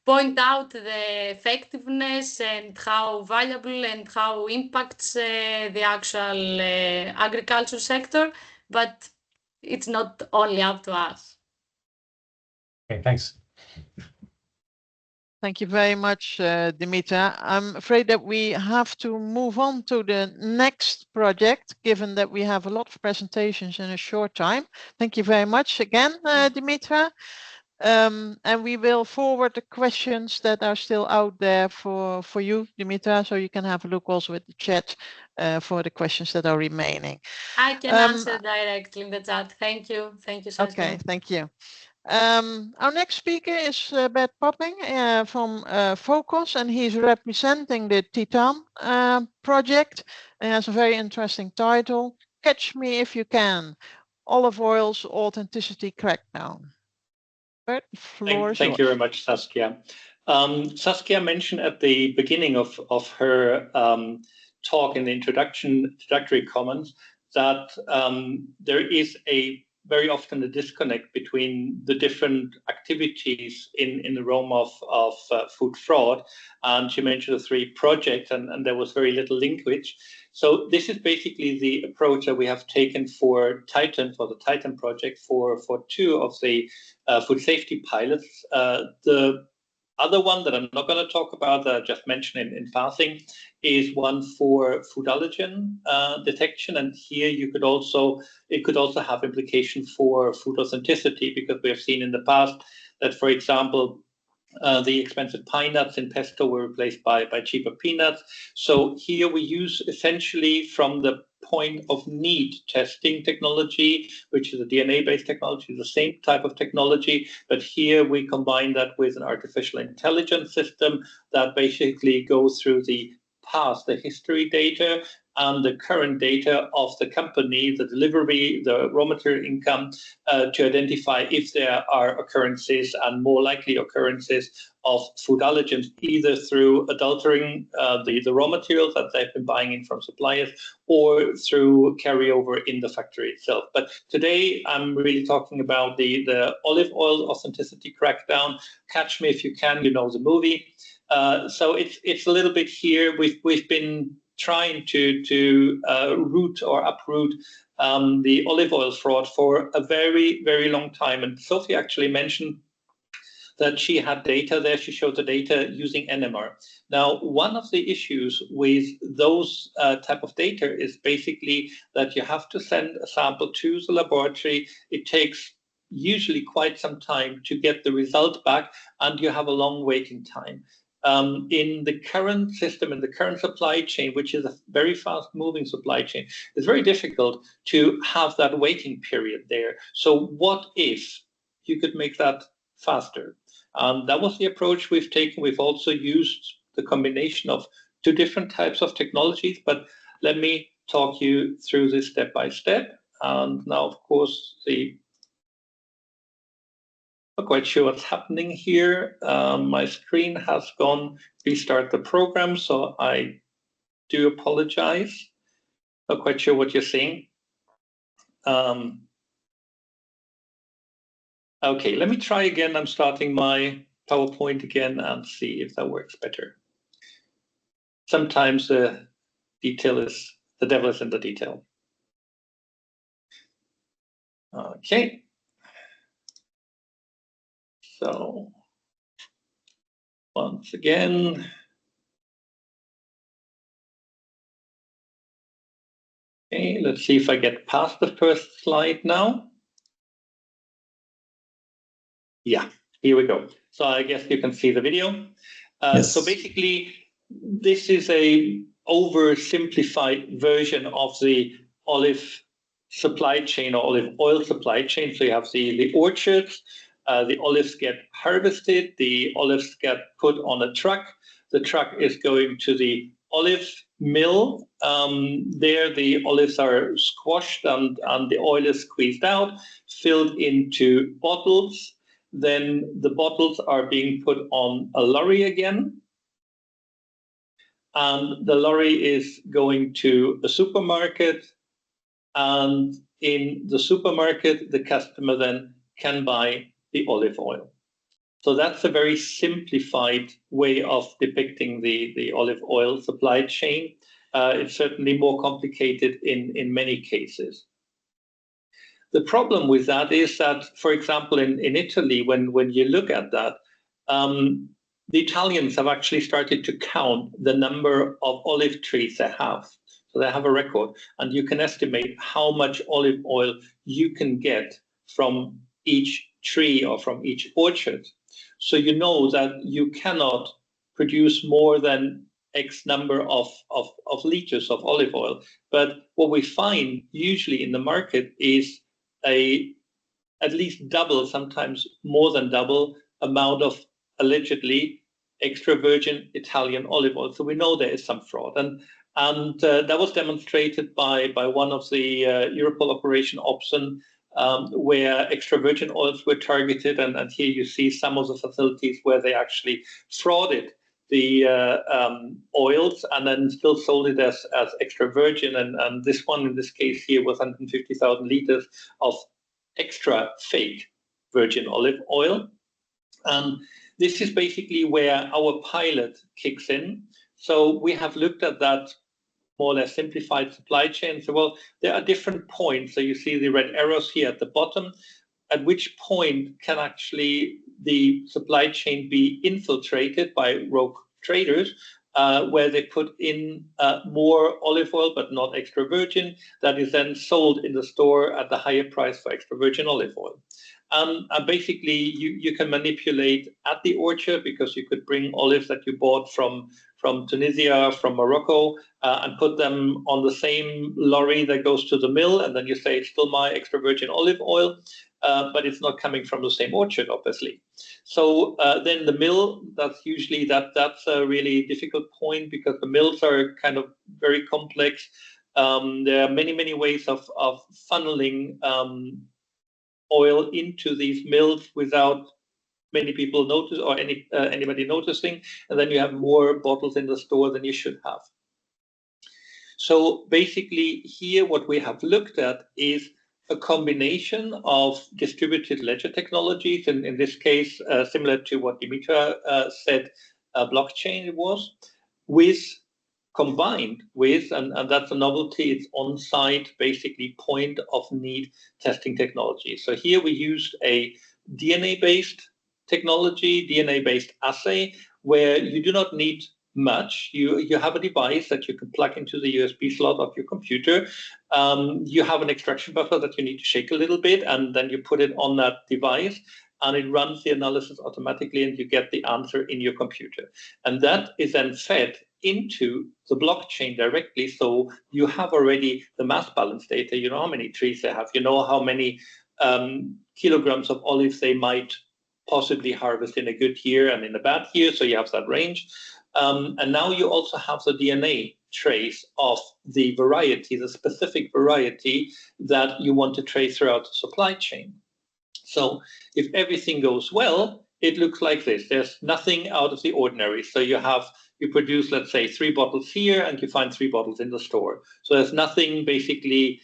point out the effectiveness and how valuable and how impacts the actual agriculture sector, but it's not only up to us. Okay, thanks. Thank you very much, Dimitra. I'm afraid that we have to move on to the next project, given that we have a lot of presentations in a short time. Thank you very much again, Dimitra. And we will forward the questions that are still out there for you, Dimitra, so you can have a look also at the chat for the questions that are remaining. I can answer directly in the chat. Thank you. Thank you, Saskia. Okay, thank you. Our next speaker is Bert Popping from Focus, and he's representing the Titan project. It has a very interesting title, Catch Me If You Can, Olive Oil's Authenticity Crackdown. Bert, the floor is yours. Thank you very much, Saskia. Saskia mentioned at the beginning of her talk in the introductory comments that there is very often a disconnect between the different activities in the realm of food fraud. And she mentioned the 3 projects, and there was very little linkage. So this is basically the approach that we have taken for the Titan project, for 2 of the food safety pilots. The other one that I'm not going to talk about, that I just mentioned in passing, is one for food allergen detection. And here it could also have implication for food authenticity, because we have seen in the past that, for example, the expensive pine nuts in pesto were replaced by cheaper peanuts. So here we use essentially from the point of need testing technology, which is a DNA-based technology, the same type of technology, but here we combine that with an artificial intelligence system that basically goes through the past, the history data, and the current data of the company, the delivery, the raw material income, to identify if there are occurrences and more likely occurrences of food allergens, either through adultering the raw materials that they've been buying in from suppliers or through carryover in the factory itself. But today I'm really talking about the olive oil authenticity crackdown. Catch Me If You Can, you know the movie. So it's a little bit here. We've been trying to root or uproot the olive oil fraud for a very, very long time. And Sophie actually mentioned that she had data there. She showed the data using NMR. Now, one of the issues with those type of data is basically that you have to send a sample to the laboratory. It takes usually quite some time to get the result back, and you have a long waiting time. In the current system, in the current supply chain, which is a very fast-moving supply chain, it's very difficult to have that waiting period there. So what if you could make that faster? That was the approach we've taken. We've also used the combination of two different types of technologies, but let me talk you through this step by step. And now, of course, not quite sure what's happening here. My screen has gone restart the program, so I do apologize. Not quite sure what you're seeing. Okay, let me try again. I'm starting my PowerPoint again and see if that works better. Sometimes the devil is in the detail. Okay. So once again, okay, let's see if I get past the first slide now. Yeah, here we go. So I guess you can see the video. Yes. So basically, this is a oversimplified version of the olive supply chain or olive oil supply chain. So you have the orchards, the olives get harvested, the olives get put on a truck. The truck is going to the olive mill. There the olives are squashed and the oil is squeezed out, filled into bottles. Then the bottles are being put on a lorry again. And the lorry is going to a supermarket. And in the supermarket, the customer then can buy the olive oil. So that's a very simplified way of depicting the olive oil supply chain. It's certainly more complicated in many cases. The problem with that is that, for example, in Italy, when you look at that, the Italians have actually started to count the number of olive trees they have. So they have a record, and you can estimate how much olive oil you can get from each tree or from each orchard. So you know that you cannot produce more than X number of liters of olive oil. But what we find usually in the market is at least double, sometimes more than double amount of allegedly extra virgin Italian olive oil. So we know there is some fraud. And that was demonstrated by one of the Europol Operation Opson, where extra virgin oils were targeted. And here you see some of the facilities where they actually frauded the oils and then still sold it as extra virgin. And this one, in this case here, was 150,000 liters of extra fake virgin olive oil. And this is basically where our pilot kicks in. So we have looked at that more or less simplified supply chain. So, well, there are different points. So you see the red arrows here at the bottom. At which point can actually the supply chain be infiltrated by rogue traders, where they put in more olive oil, but not extra virgin, that is then sold in the store at the higher price for extra virgin olive oil. And basically, you can manipulate at the orchard, because you could bring olives that you bought from Tunisia, from Morocco, and put them on the same lorry that goes to the mill. And then you say, it's still my extra virgin olive oil, but it's not coming from the same orchard, obviously. So then the mill, that's usually that's a really difficult point because the mills are kind of very complex. There are many ways of funneling oil into these mills without many people notice or anybody noticing, and then you have more bottles in the store than you should have. So basically here what we have looked at is a combination of distributed ledger technologies, and in this case, similar to what Dimitra said, blockchain was, combined with, and that's a novelty, it's on-site, basically point of need testing technology. So here we used a DNA-based technology, DNA-based assay, where you do not need much. You have a device that you can plug into the USB slot of your computer. You have an extraction buffer that you need to shake a little bit, and then you put it on that device, and it runs the analysis automatically, and you get the answer in your computer. And that is then fed into the blockchain directly. So you have already the mass balance data. You know how many trees they have. You know how many kilograms of olives they might possibly harvest in a good year and in a bad year. So you have that range. And now you also have the DNA trace of the variety, the specific variety that you want to trace throughout the supply chain. So if everything goes well, it looks like this. There's nothing out of the ordinary. So you produce, let's say, 3 bottles here, and you find 3 bottles in the store. So there's nothing basically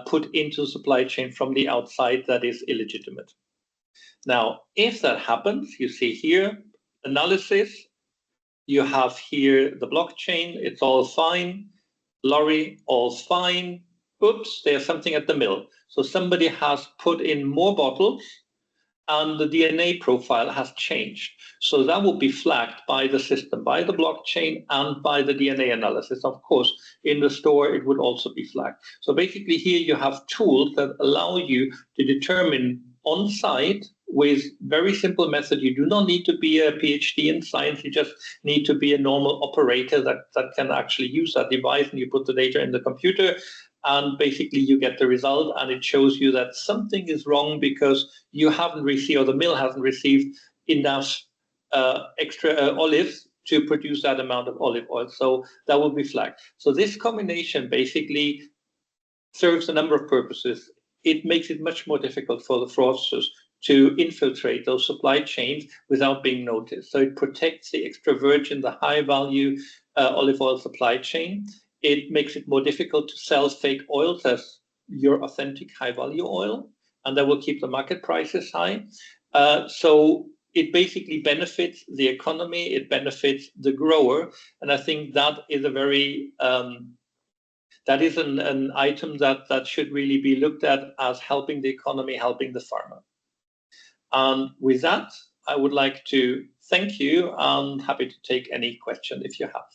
put into the supply chain from the outside that is illegitimate. Now, if that happens, you see here, analysis, you have here the blockchain, it's all fine, lorry, all fine, oops, there's something at the mill. So somebody has put in more bottles and the DNA profile has changed. So that will be flagged by the system, by the blockchain and by the DNA analysis. Of course, in the store, it would also be flagged. So basically here you have tools that allow you to determine on site with very simple method. You do not need to be a PhD in science. You just need to be a normal operator that can actually use that device, and you put the data in the computer, and basically you get the result, and it shows you that something is wrong because you haven't received, or the mill hasn't received enough extra olives to produce that amount of olive oil. So that will be flagged. So this combination basically serves a number of purposes. It makes it much more difficult for the fraudsters to infiltrate those supply chains without being noticed. So it protects the extra virgin, the high value olive oil supply chain. It makes it more difficult to sell fake oils as your authentic high value oil, and that will keep the market prices high. So it basically benefits the economy, it benefits the grower, and I think that is a very that is an item that should really be looked at as helping the economy, helping the farmer. And with that, I would like to thank you, and happy to take any question if you have.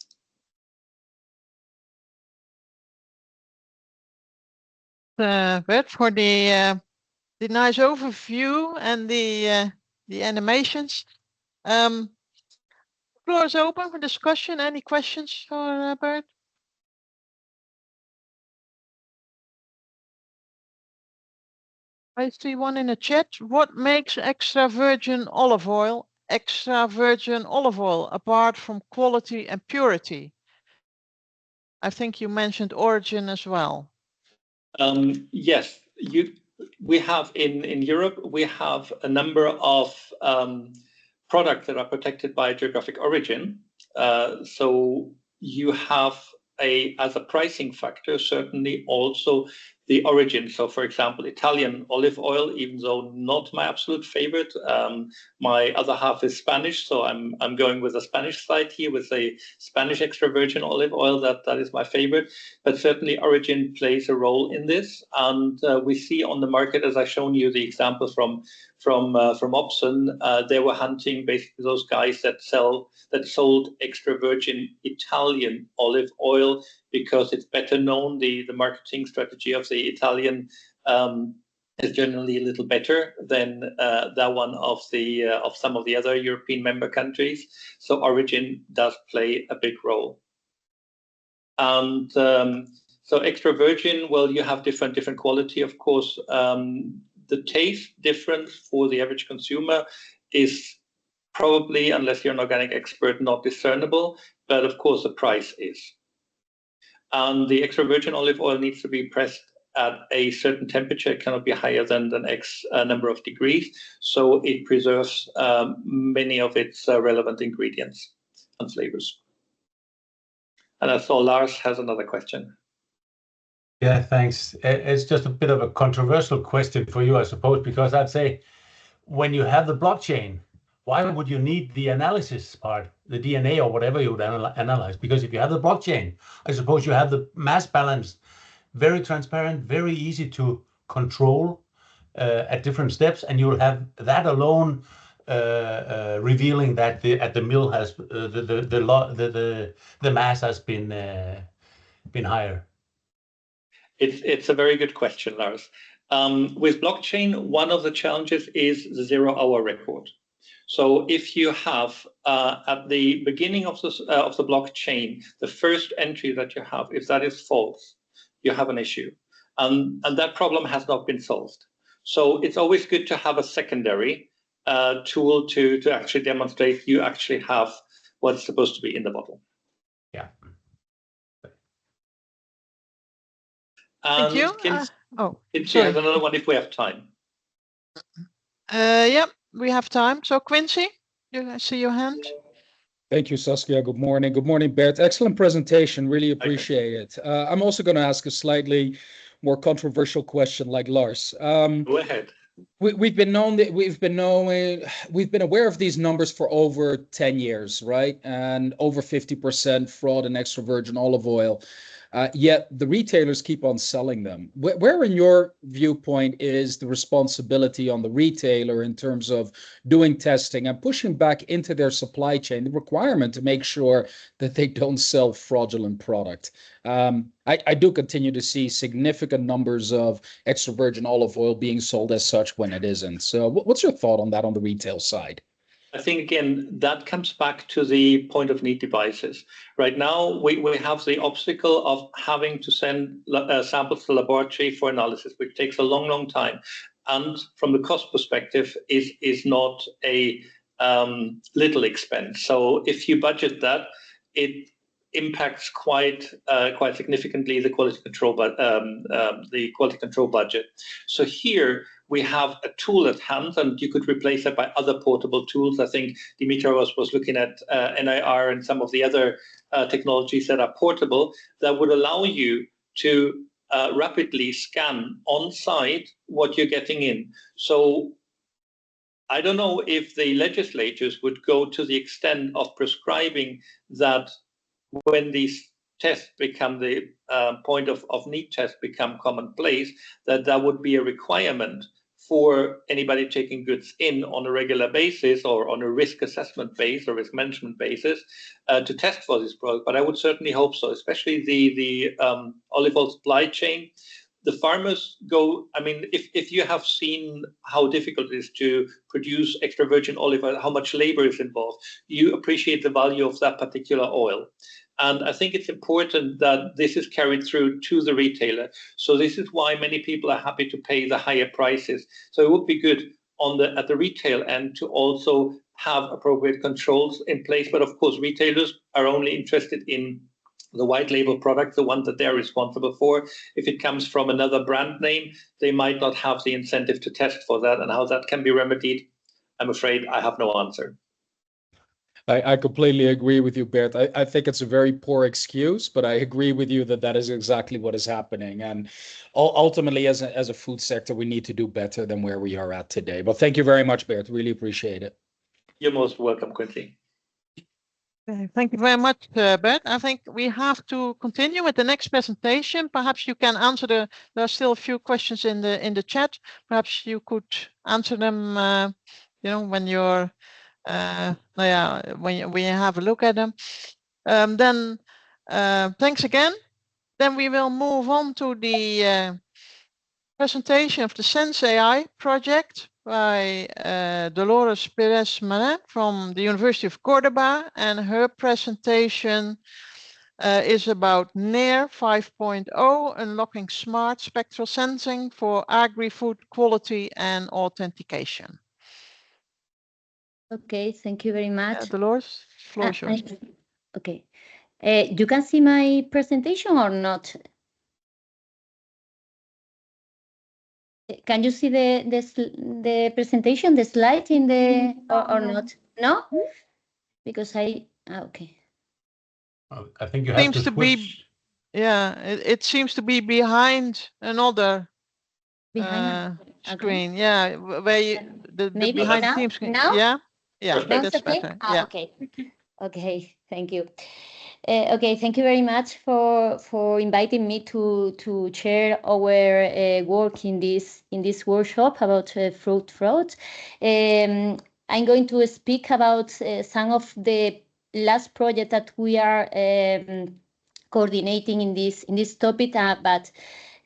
Bert, for the nice overview and the animations. The floor is open for discussion. Any questions for Bert? I see one in the chat. What makes extra virgin olive oil apart from quality and purity? I think you mentioned origin as well. Yes, we have in Europe, we have a number of products that are protected by geographic origin. So you have as a pricing factor, certainly also the origin. So for example, Italian olive oil, even though not my absolute favorite, my other half is Spanish. So I'm going with a Spanish side here with a Spanish extra virgin olive oil. That is my favorite, but certainly origin plays a role in this. And we see on the market, as I've shown you the example from Opson, they were hunting basically those guys that sold extra virgin Italian olive oil because it's better known. The marketing strategy of the Italian is generally a little better than that one of some of the other European member countries. So origin does play a big role. And so extra virgin, well, you have different quality, of course. The taste difference for the average consumer is probably, unless you're an organic expert, not discernible, but of course the price is. And the extra virgin olive oil needs to be pressed at a certain temperature. It cannot be higher than X number of degrees, so it preserves many of its relevant ingredients and flavors. And I saw Lars has another question. Yeah, thanks. It's just a bit of a controversial question for you, I suppose, because I'd say when you have the blockchain, why would you need the analysis part, the DNA or whatever you would analyze? Because if you have the blockchain, I suppose you have the mass balance, very transparent, very easy to control at different steps, and you'll have that alone revealing that at the mill has the mass has been higher. It's a very good question, Lars. With blockchain, one of the challenges is the 0-hour record. So if you have at the beginning of the blockchain, the first entry that you have, if that is false, you have an issue, and that problem has not been solved. So it's always good to have a secondary tool to actually demonstrate you actually have what's supposed to be in the bottle. Yeah. And Thank you. Quincy has another one if we have time. Yeah, we have time. So Quincy, you see your hand? Thank you, Saskia. Good morning. Good morning, Bert. Excellent presentation. Really appreciate it. I'm also going to ask a slightly more controversial question like Lars. Go ahead. We've been aware of these numbers for over 10 years, right? And over 50% fraud in extra virgin olive oil. Yet the retailers keep on selling them. Where in your viewpoint is the responsibility on the retailer in terms of doing testing and pushing back into their supply chain, the requirement to make sure that they don't sell fraudulent product? I do continue to see significant numbers of extra virgin olive oil being sold as such when it isn't. So what's your thought on that on the retail side? I think, again, that comes back to the point of need devices. Right now, we have the obstacle of having to send samples to the laboratory for analysis, which takes a long, long time. And from the cost perspective, is not a little expense. So if you budget that, it impacts quite significantly the quality control budget. So here we have a tool at hand, and you could replace it by other portable tools. I think Dimitra was looking at NIR and some of the other technologies that are portable that would allow you to rapidly scan on site what you're getting in. So I don't know if the legislators would go to the extent of prescribing that when these tests become the point of need tests become commonplace, that would be a requirement for anybody taking goods in on a regular basis or on a risk assessment base or risk management basis to test for this product. But I would certainly hope so, especially the olive oil supply chain. The farmers go, I mean, if you have seen how difficult it is to produce extra virgin olive oil, how much labor is involved, you appreciate the value of that particular oil. And I think it's important that this is carried through to the retailer. So this is why many people are happy to pay the higher prices. So it would be good at the retail end to also have appropriate controls in place. But of course, retailers are only interested in the white label product, the one that they're responsible for. If it comes from another brand name, they might not have the incentive to test for that, and how that can be remedied, I'm afraid I have no answer. I completely agree with you, Bert. I think it's a very poor excuse, but I agree with you that is exactly what is happening. And ultimately, as a food sector, we need to do better than where we are at today. But thank you very much, Bert. Really appreciate it. You're most welcome, Quincy. Thank you very much, Bert. I think we have to continue with the next presentation. Perhaps you can answer there are still a few questions in the chat. Perhaps you could answer them, when you're when you have a look at them. Then thanks again. Then we will move on to the presentation of the Sense AI project by Dolores Perez-Marin from the University of Cordoba, and her presentation is about NEAR 5.0, unlocking smart spectral sensing for agri-food quality and authentication. Okay, thank you very much. Dolores, floor is yours. Okay. You can see my presentation or not? Can you see the presentation, the slide in the or not? No, because okay. I think you have to switch. It seems to be behind another screen. Okay. Yeah, where you, the behind the team screen. Now? Yeah, that's okay? better. Okay. Okay, thank you. Okay, thank you very much for inviting me to share our work in this workshop about fruit fraud. I'm going to speak about some of the last project that we are coordinating in this topic, but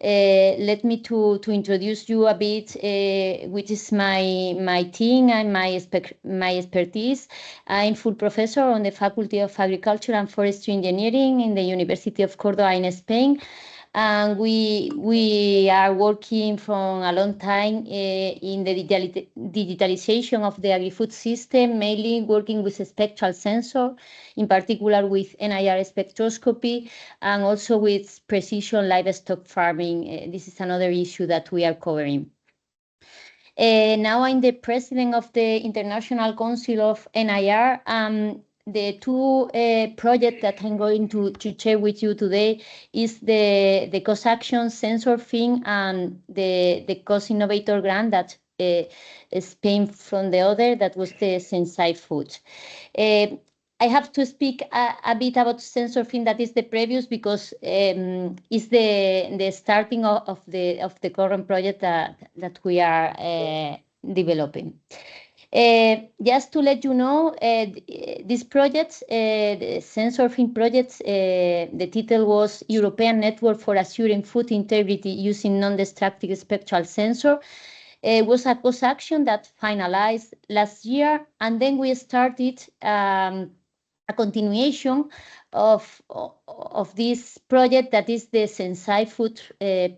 let me to introduce you a bit, which is my team and my expertise. I'm full professor on the Faculty of Agriculture and Forestry Engineering in the University of Córdoba in Spain. And we are working from a long time in the digitalization of the agri-food system, mainly working with a spectral sensor, in particular with NIR spectroscopy, and also with precision livestock farming. This is another issue that we are covering. Now I'm the president of the International Council of NIR. The two projects that I'm going to share with you today is the cost action sensor thing and the cost innovator grant that Spain from the other, that was the Sensai Food. I have to speak a bit about sensor thing, that is the previous, because it's the starting of the current project that we are developing. Just to let you know, this project, the SensorFin project, the title was European Network for Assuring Food Integrity Using Non-Destructive Spectral Sensor. It was a cost action that finalized last year, and then we started a continuation of this project, that is the Sensai Food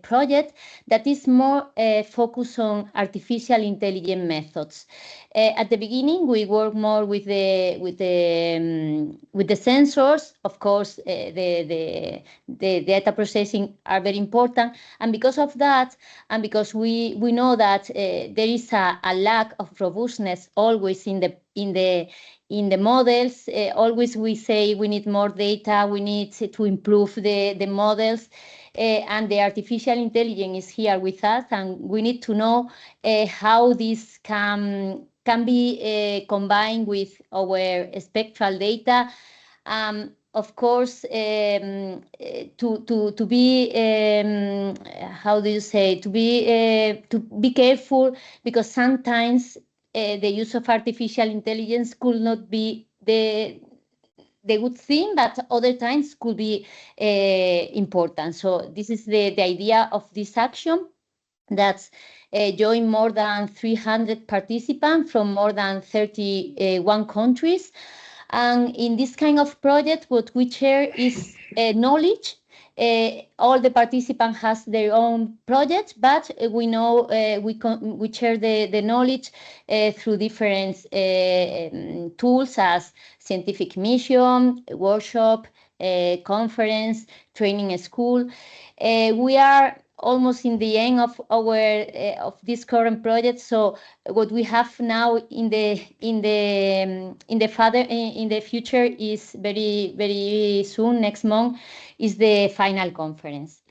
project, that is more focused on artificial intelligence methods. At the beginning, we work more with the sensors. Of course, the data processing are very important, and because of that, and because we know that there is a lack of robustness always in the models. Always we say we need more data, we need to improve the models, and the artificial intelligence is here with us, and we need to know how this can be combined with our spectral data. Of course, to be how do you say, to be careful, because sometimes the use of artificial intelligence could not be the good thing, but other times could be important. So this is the idea of this action, that's joined more than 300 participants from more than 31 countries. And in this kind of project, what we share is knowledge. All the participants has their own projects, but we know we share the knowledge through different tools, as scientific mission, workshop, conference, training school. We are almost in the end of our of this current project. So what we have now in the future is very soon, next month, is the final conference.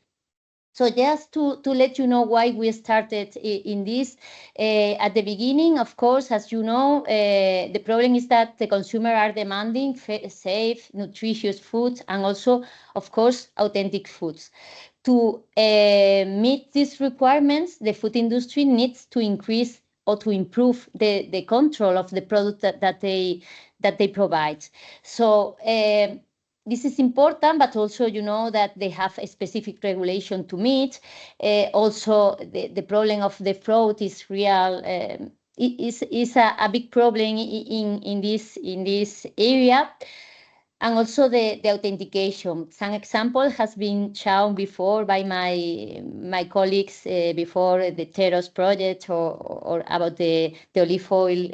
So just to let you know why we started in this, at the beginning, of course, as you know, the problem is that the consumers are demanding safe, nutritious foods, and also, of course, authentic foods. To meet these requirements, the food industry needs to increase or to improve the control of the product that they provide. So this is important, but also you know that they have a specific regulation to meet. Also, the problem of the fraud is real. Is a big problem in this area. and also the authentication. Some example has been shown before by my colleagues before the Teros project or about the olive oil,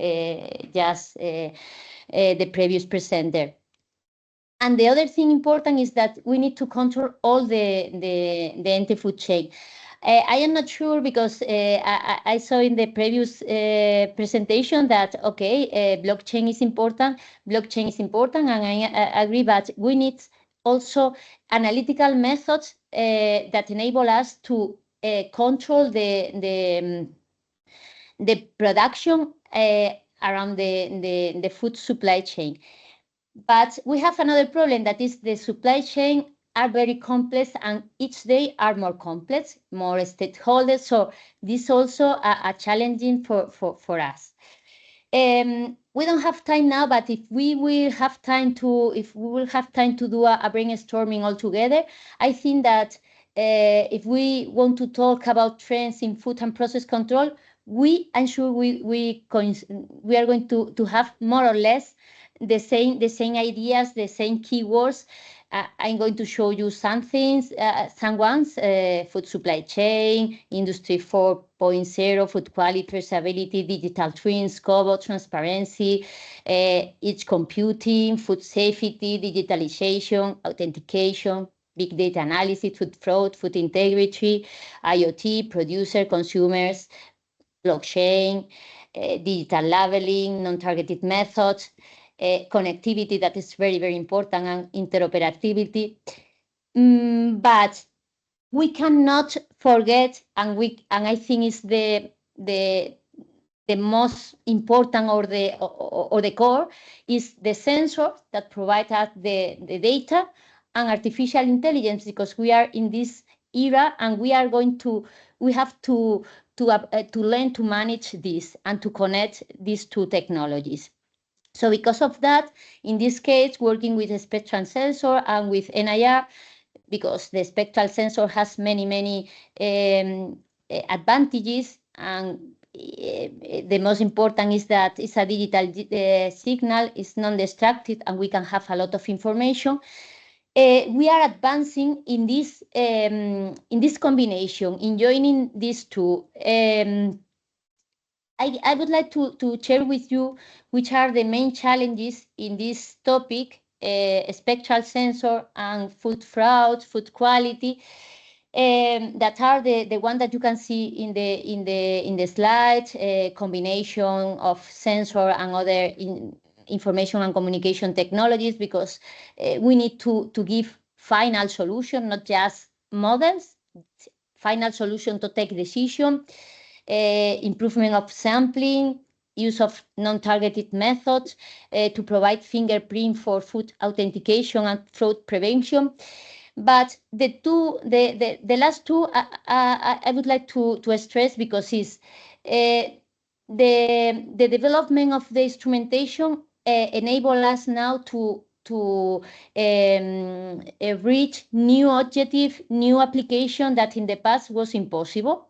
just the previous presenter. And the other thing important is that we need to control all the anti-food chain. I am not sure because I saw in the previous presentation that, okay, blockchain is important, and I agree, but we need also analytical methods that enable us to control the production around the food supply chain. But we have another problem, that is the supply chain are very complex, and each day are more complex, more stakeholders. So this is also a challenging for us. We don't have time now, but if we will have time to do a brainstorming all together, I think that if we want to talk about trends in food and process control, I'm sure we are going to have more or less the same ideas, the same keywords. I'm going to show you some things, some ones, food supply chain, industry 4.0, food quality, traceability, digital twins, cobalt, transparency, edge computing, food safety, digitalization, authentication, big data analysis, food fraud, food integrity, IoT, producer, consumers, blockchain, digital labeling, non-targeted methods, connectivity, that is very, very important, and interoperability. But we cannot forget, and I think it's the most important or the core is the sensor that provide us the data and artificial intelligence, because we are in this era and we have to learn to manage this and to connect these two technologies. So because of that, in this case, working with a spectral sensor and with NIR, because the spectral sensor has many advantages, and the most important is that it's a digital signal, it's non-destructive, and we can have a lot of information. We are advancing in this combination, in joining these two. I would like to share with you which are the main challenges in this topic, spectral sensor and food fraud, food quality, that are the one that you can see in the slide, combination of sensor and other information and communication technologies, because we need to give final solution, not just models, final solution to take decision. Improvement of sampling, use of non-targeted methods to provide fingerprint for food authentication and fraud prevention. But the last two, I would like to stress, because it's the development of the instrumentation enable us now to reach new objective, new application that in the past was impossible.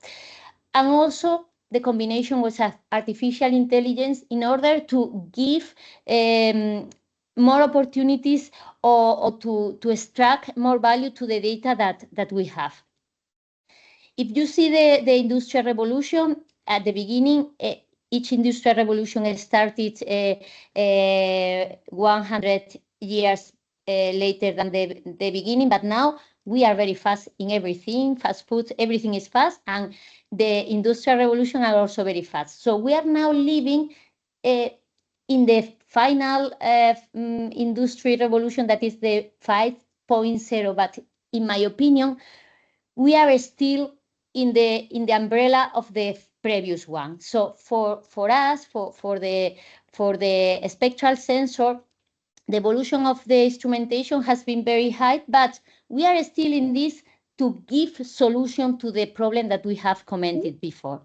And also the combination with artificial intelligence in order to give more opportunities or to extract more value to the data that we have. If you see the industrial revolution at the beginning, each industrial revolution started 100 years later than the beginning, but now we are very fast in everything, fast food, everything is fast, and the industrial revolution are also very fast. So we are now living in the final industry revolution, that is the 5.0, but in my opinion, we are still in the umbrella of the previous one. So for us, for the spectral sensor, the evolution of the instrumentation has been very high, but we are still in this to give solution to the problem that we have commented before.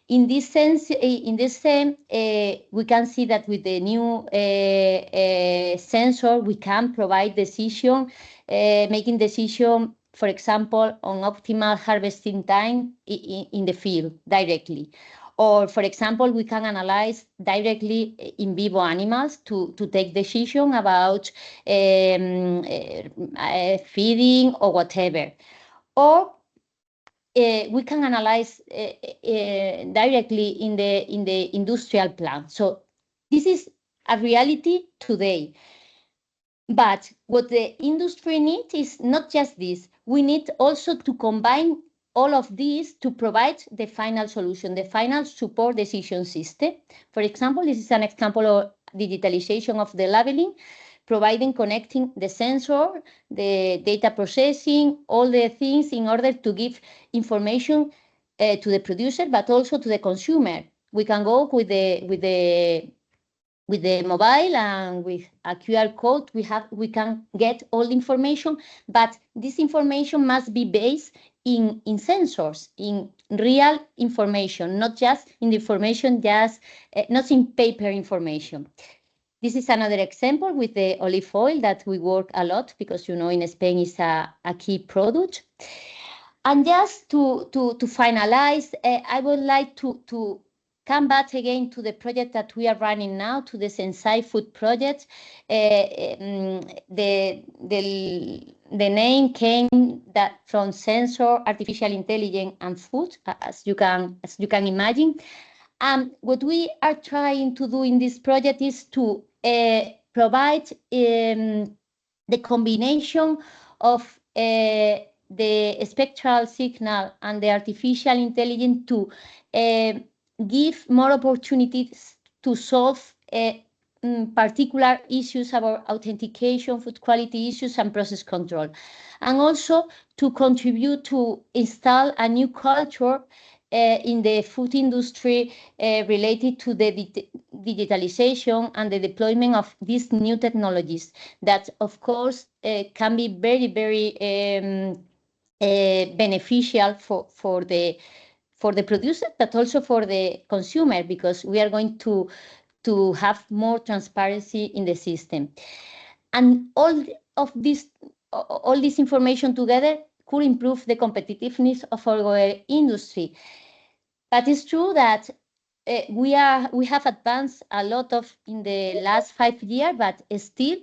In this sense, we can see that with the new sensor, we can provide decision, making decision, for example, on optimal harvesting time in the field directly, Or, for example, we can analyze directly in vivo animals to take decision about feeding or whatever. Or we can analyze directly in the industrial plant. So this is a reality today. But what the industry needs is not just this. We need also to combine all of these to provide the final solution, the final support decision system. For example, this is an example of digitalization of the labeling, connecting the sensor, the data processing, all the things in order to give information to the producer, but also to the consumer. We can go with the mobile and with a QR code, we can get all the information, but this information must be based in sensors, in real information, not just in the information, not in paper information. This is another example with the olive oil that we work a lot because, you know, in Spain is a key product. And just to finalize, I would like to come back again to the project that we are running now, to the Sensai Food project. The name came from sensor, artificial intelligence, and food, as you can imagine. What we are trying to do in this project is to provide the combination of the spectral signal and the artificial intelligence to give more opportunities to solve particular issues about authentication, food quality issues, and process control, and also to contribute to install a new culture in the food industry related to the digitalization and the deployment of these new technologies that, of course, can be very, very beneficial for the producer, but also for the consumer, because we are going to have more transparency in the system. And all this information together could improve the competitiveness of our industry. But it's true that we have advanced a lot in the last 5 years, but still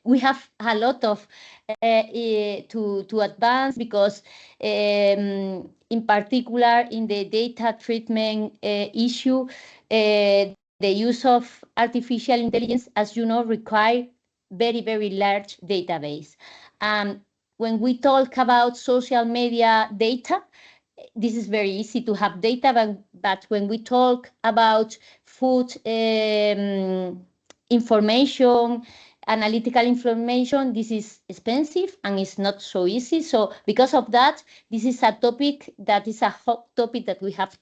we have a lot of to advance, because in particular in the data treatment issue, the use of artificial intelligence, as you know, require very, very large database. When we talk about social media data, this is very easy to have data, but when we talk about food information, analytical information, this is expensive and it's not so easy. So because of that, this is a topic that is a hot topic that we have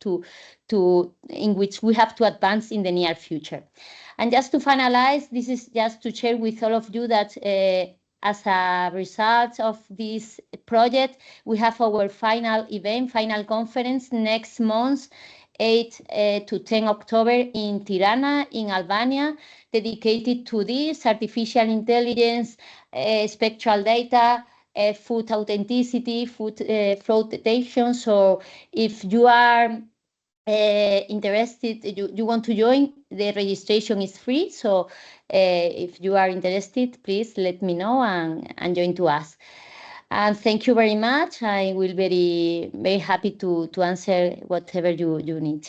in which we have to advance in the near future. And just to finalize, this is just to share with all of you that as a result of this project, we have our final conference next month, 8 to 10 October in Tirana, in Albania, dedicated to this artificial intelligence, spectral data, food authenticity, food fraud detection. So if you are interested, you want to join, the registration is free. So if you are interested, please let me know and join to us. And thank you very much. I will be very, very happy to answer whatever you need.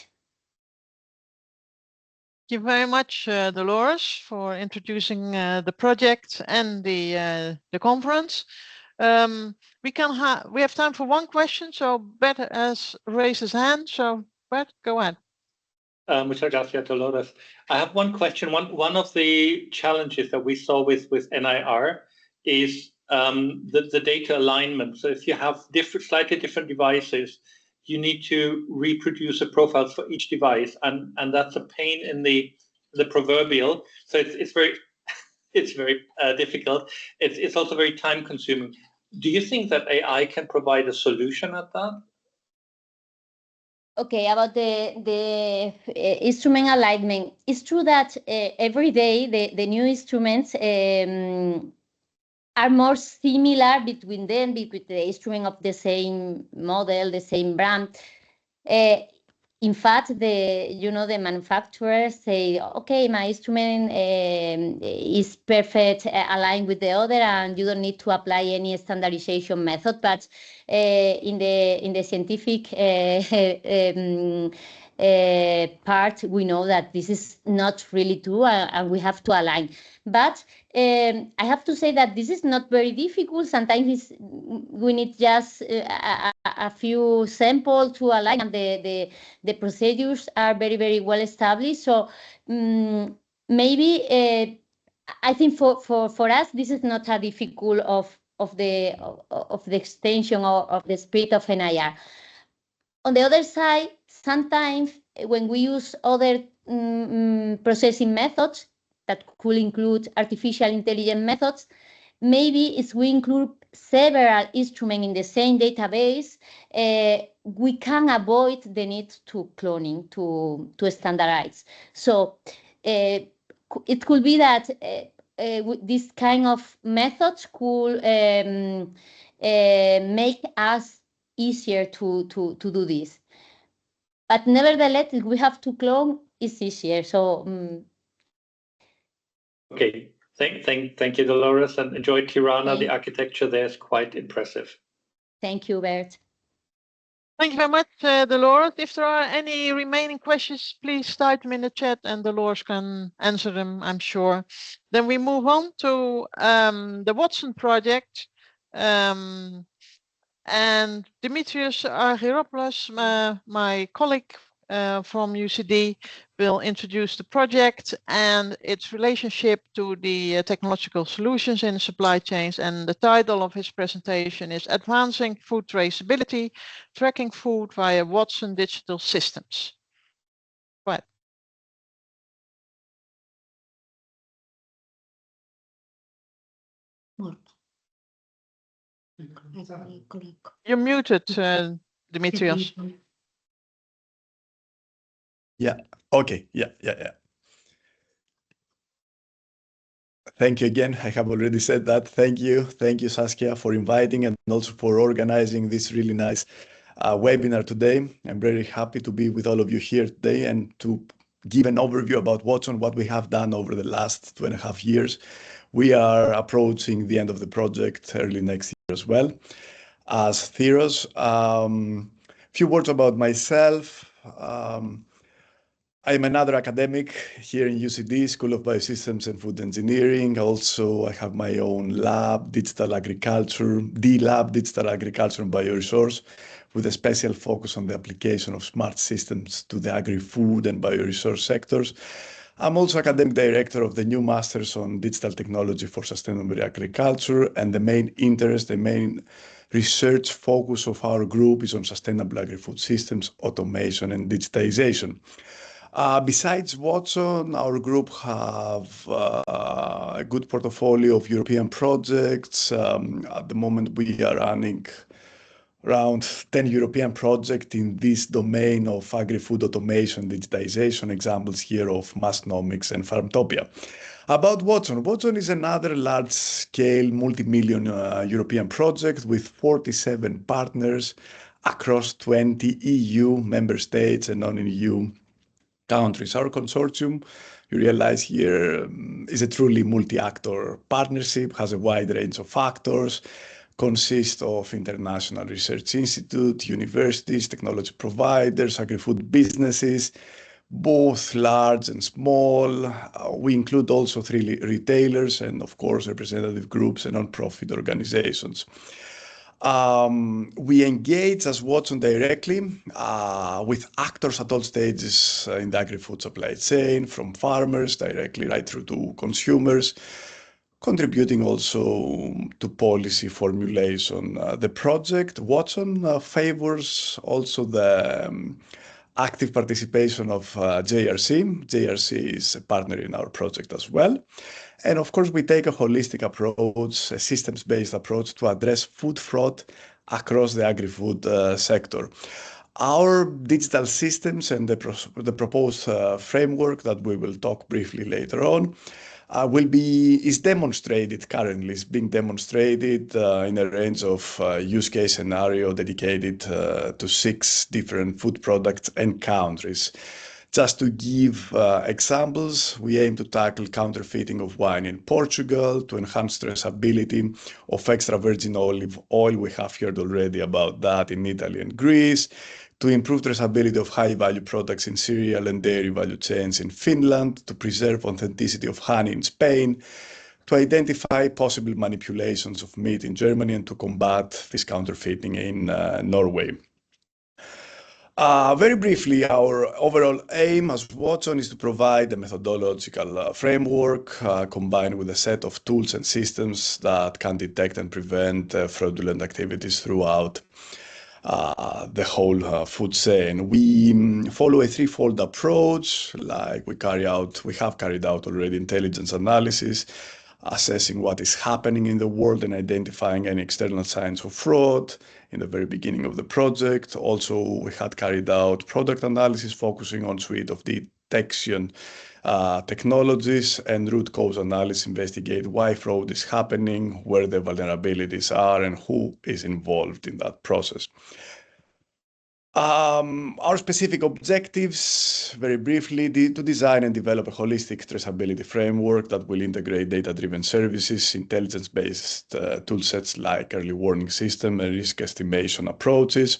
Thank you very much, Dolores, for introducing the project and the conference. We have time for one question, so Bert has raised his hand. So Bert, go ahead. Muchas gracias, Dolores. I have one question. One of the challenges that we saw with NIR is the data alignment. So if you have slightly different devices, you need to reproduce the profiles for each device, and that's a pain in the proverbial. So it's very difficult. It's also very time consuming. Do you think that AI can provide a solution at that? Okay, about the instrument alignment, it's true that every day the new instruments are more similar between them, between the instrument of the same model, the same brand. in fact, the manufacturers say, okay, my instrument is perfect, aligned with the other, and you don't need to apply any standardization method. But in the scientific part, we know that this is not really true, and we have to align. But I have to say that this is not very difficult. Sometimes we need just a few samples to align, and the procedures are very, very well established. So maybe I think for us, this is not a difficult of the extension or of the spirit of NIR. On the other side, sometimes when we use other processing methods that could include artificial intelligence methods, maybe if we include several instruments in the same database, we can avoid the need to cloning, to standardize. So it could be that this kind of methods could make us easier to do this. But nevertheless, if we have to clone, it's easier. So okay, thank you, Dolores, and enjoy Tirana. The architecture there is quite impressive. Thank you, Bert. Thank you very much, Dolores. If there are any remaining questions, please type them in the chat and Dolores can answer them, I'm sure. Then we move on to the Watson project. And Dimitrios Argyropoulos, my colleague from UCD, will introduce the project and its relationship to the technological solutions in supply chains. And the title of his presentation is Advancing Food Traceability, Tracking Food via Watson Digital Systems. Right. You're muted, Dimitrios. Yeah. Okay. Yeah. Thank you again. I have already said that. Thank you, Saskia, for inviting and also for organizing this really nice webinar today. I'm very happy to be with all of you here today and to give an overview about Watson, what we have done over the last 2.5 years. We are approaching the end of the project early next year as well. As Theros, few words about myself. I'm another academic here in UCD, School of Biosystems and Food Engineering. Also, I have my own lab, Digital Agriculture, D-Lab, Digital Agriculture and Bioresource, with a special focus on the application of smart systems to the agri-food and bioresource sectors. I'm also academic director of the new Masters on Digital Technology for Sustainable Agriculture, and the main interest, the main research focus of our group is on sustainable agri-food systems, automation and digitization. Besides Watson, our group have a good portfolio of European projects. At the moment, we are running around 10 European projects in this domain of agri-food automation, digitization, examples here of Massnomics and Farmtopia. About Watson, Watson is another large-scale, multi-million European project with 47 partners across 20 EU member states and non-EU countries. Our consortium, you realize here, is a truly multi-actor partnership, has a wide range of actors, consists of international research institutes, universities, technology providers, agri-food businesses, both large and small. We include also 3 retailers and, of course, representative groups and non-profit organizations. We engage as Watson directly with actors at all stages in the agri-food supply chain, from farmers directly right through to consumers, contributing also to policy formulation. The project Watson favors also the active participation of JRC. JRC is a partner in our project as well. And of course, we take a holistic approach, a systems-based approach to address food fraud across the agri-food sector. Our digital systems and the proposed framework that we will talk briefly later on is demonstrated currently, is being demonstrated in a range of use case scenario dedicated to 6 different food products and countries. Just to give examples, we aim to tackle counterfeiting of wine in Portugal, to enhance traceability of extra virgin olive oil. We have heard already about that in Italy and Greece. To improve traceability of high-value products in cereal and dairy value chains in Finland, to preserve authenticity of honey in Spain, to identify possible manipulations of meat in Germany, and to combat this counterfeiting in Norway. Very briefly, our overall aim as Watson is to provide a methodological framework combined with a set of tools and systems that can detect and prevent fraudulent activities throughout the whole food chain. We follow a threefold approach, like we have carried out already intelligence analysis, assessing what is happening in the world and identifying any external signs of fraud in the very beginning of the project. Also, we had carried out product analysis focusing on suite of detection technologies, and root cause analysis investigate why fraud is happening, where the vulnerabilities are, and who is involved in that process. Our specific objectives, very briefly, to design and develop a holistic traceability framework that will integrate data-driven services, intelligence-based toolsets like early warning system and risk estimation approaches.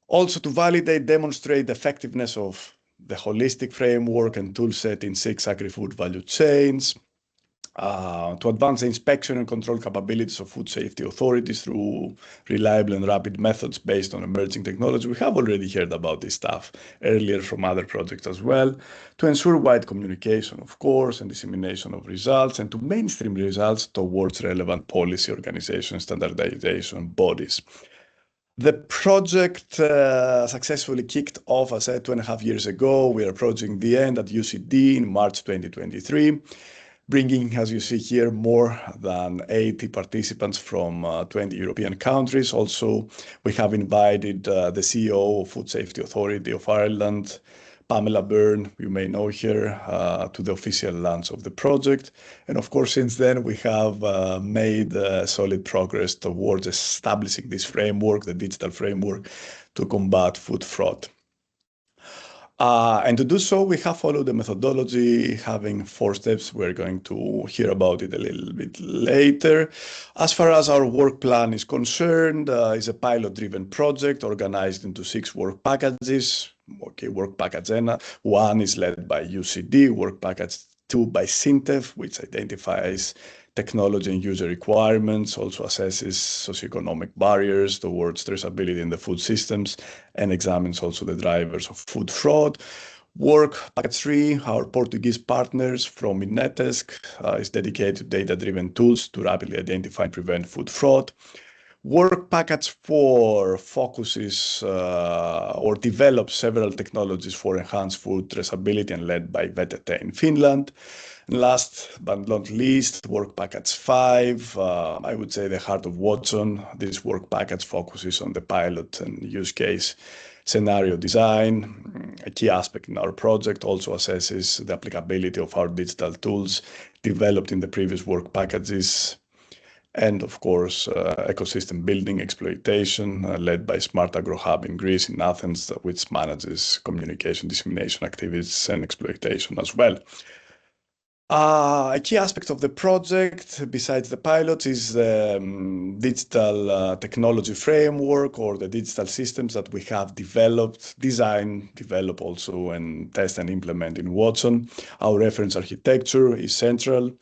Also to validate, demonstrate the effectiveness of the holistic framework and toolset in 6 agri-food value chains. To advance the inspection and control capabilities of food safety authorities through reliable and rapid methods based on emerging technology. We have already heard about this stuff earlier from other projects as well. To ensure wide communication, of course, and dissemination of results, and to mainstream results towards relevant policy, organization, standardization bodies. The project successfully kicked off, as I said, 2.5 years ago. We are approaching the end at UCD in March 2023. Bringing, as you see here, more than 80 participants from 20 European countries. Also, we have invited the CEO of Food Safety Authority of Ireland, Pamela Byrne, you may know her, to the official launch of the project. And of course, since then, we have made solid progress towards establishing this framework, the digital framework, to combat food fraud. And to do so, we have followed the methodology, having 4 steps. We're going to hear about it a little bit later. As far as our work plan is concerned, it's a pilot-driven project organized into 6 work packages. Okay, work package 1 is led by UCD, work package 2 by SINTEF, which identifies technology and user requirements, also assesses socioeconomic barriers towards traceability in the food systems, and examines also the drivers of food fraud. Work package 3, our Portuguese partners from Inetesk, is dedicated to data-driven tools to rapidly identify and prevent food fraud. Work package 4 focuses or develops several technologies for enhanced food traceability and led by VTT in Finland. And last but not least, work package 5, I would say the heart of Watson. This work package focuses on the pilot and use case scenario design. A key aspect in our project also assesses the applicability of our digital tools developed in the previous work packages. And of course, ecosystem building exploitation led by Smart Agro Hub in Greece, in Athens, which manages communication, dissemination activities and exploitation as well. A key aspect of the project, besides the pilots, is the digital technology framework or the digital systems that we have developed, develop also, and test and implement in Watson. Our reference architecture is central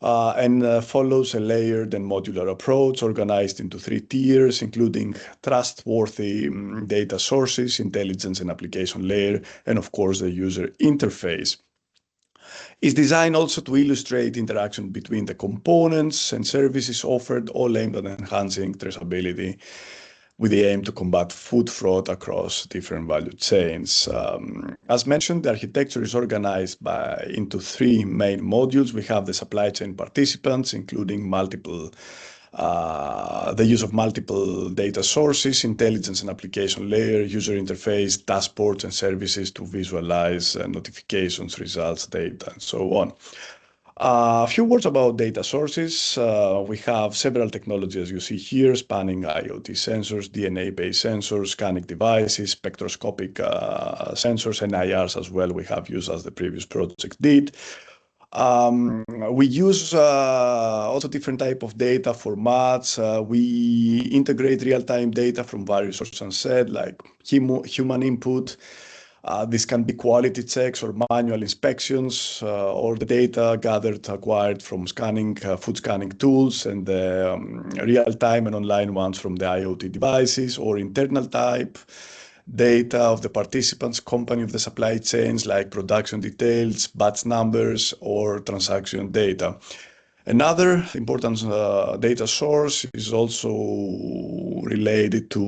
and follows a layered and modular approach organized into 3 tiers, including trustworthy data sources, intelligence and application layer, and of course the user interface. Is designed also to illustrate interaction between the components and services offered, all aimed at enhancing traceability with the aim to combat food fraud across different value chains. As mentioned, the architecture is organized into 3 main modules. We have the supply chain participants, including the use of multiple data sources, intelligence and application layer, user interface, dashboards and services to visualize notifications, results, data, and so on. A few words about data sources. We have several technologies, as you see here, spanning IoT sensors, DNA-based sensors, scanning devices, spectroscopic sensors, and IRs as well we have used as the previous project did. We use also different type of data formats. We integrate real-time data from various sources, as said, like human input. This can be quality checks or manual inspections, or the data acquired from scanning, food scanning tools, and real-time and online ones from the IoT devices, or internal type data of the participants, company of the supply chains, like production details, batch numbers, or transaction data. Another important data source is also related to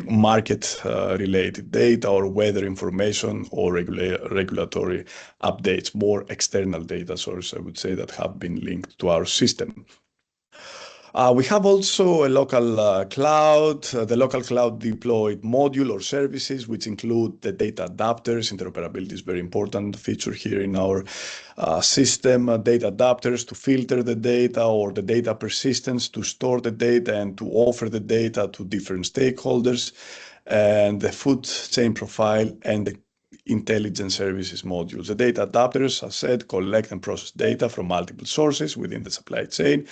market-related data or weather information or regulatory updates, more external data sources, I would say, that have been linked to our system. We have also a local cloud. The local cloud deployed module or services, which include the data adapters. Interoperability is a very important feature here in our system. Data adapters to filter the data, or the data persistence to store the data and to offer the data to different stakeholders, and the food chain profile and the intelligence services modules. The data adapters, as said, collect and process data from multiple sources within the supply chain.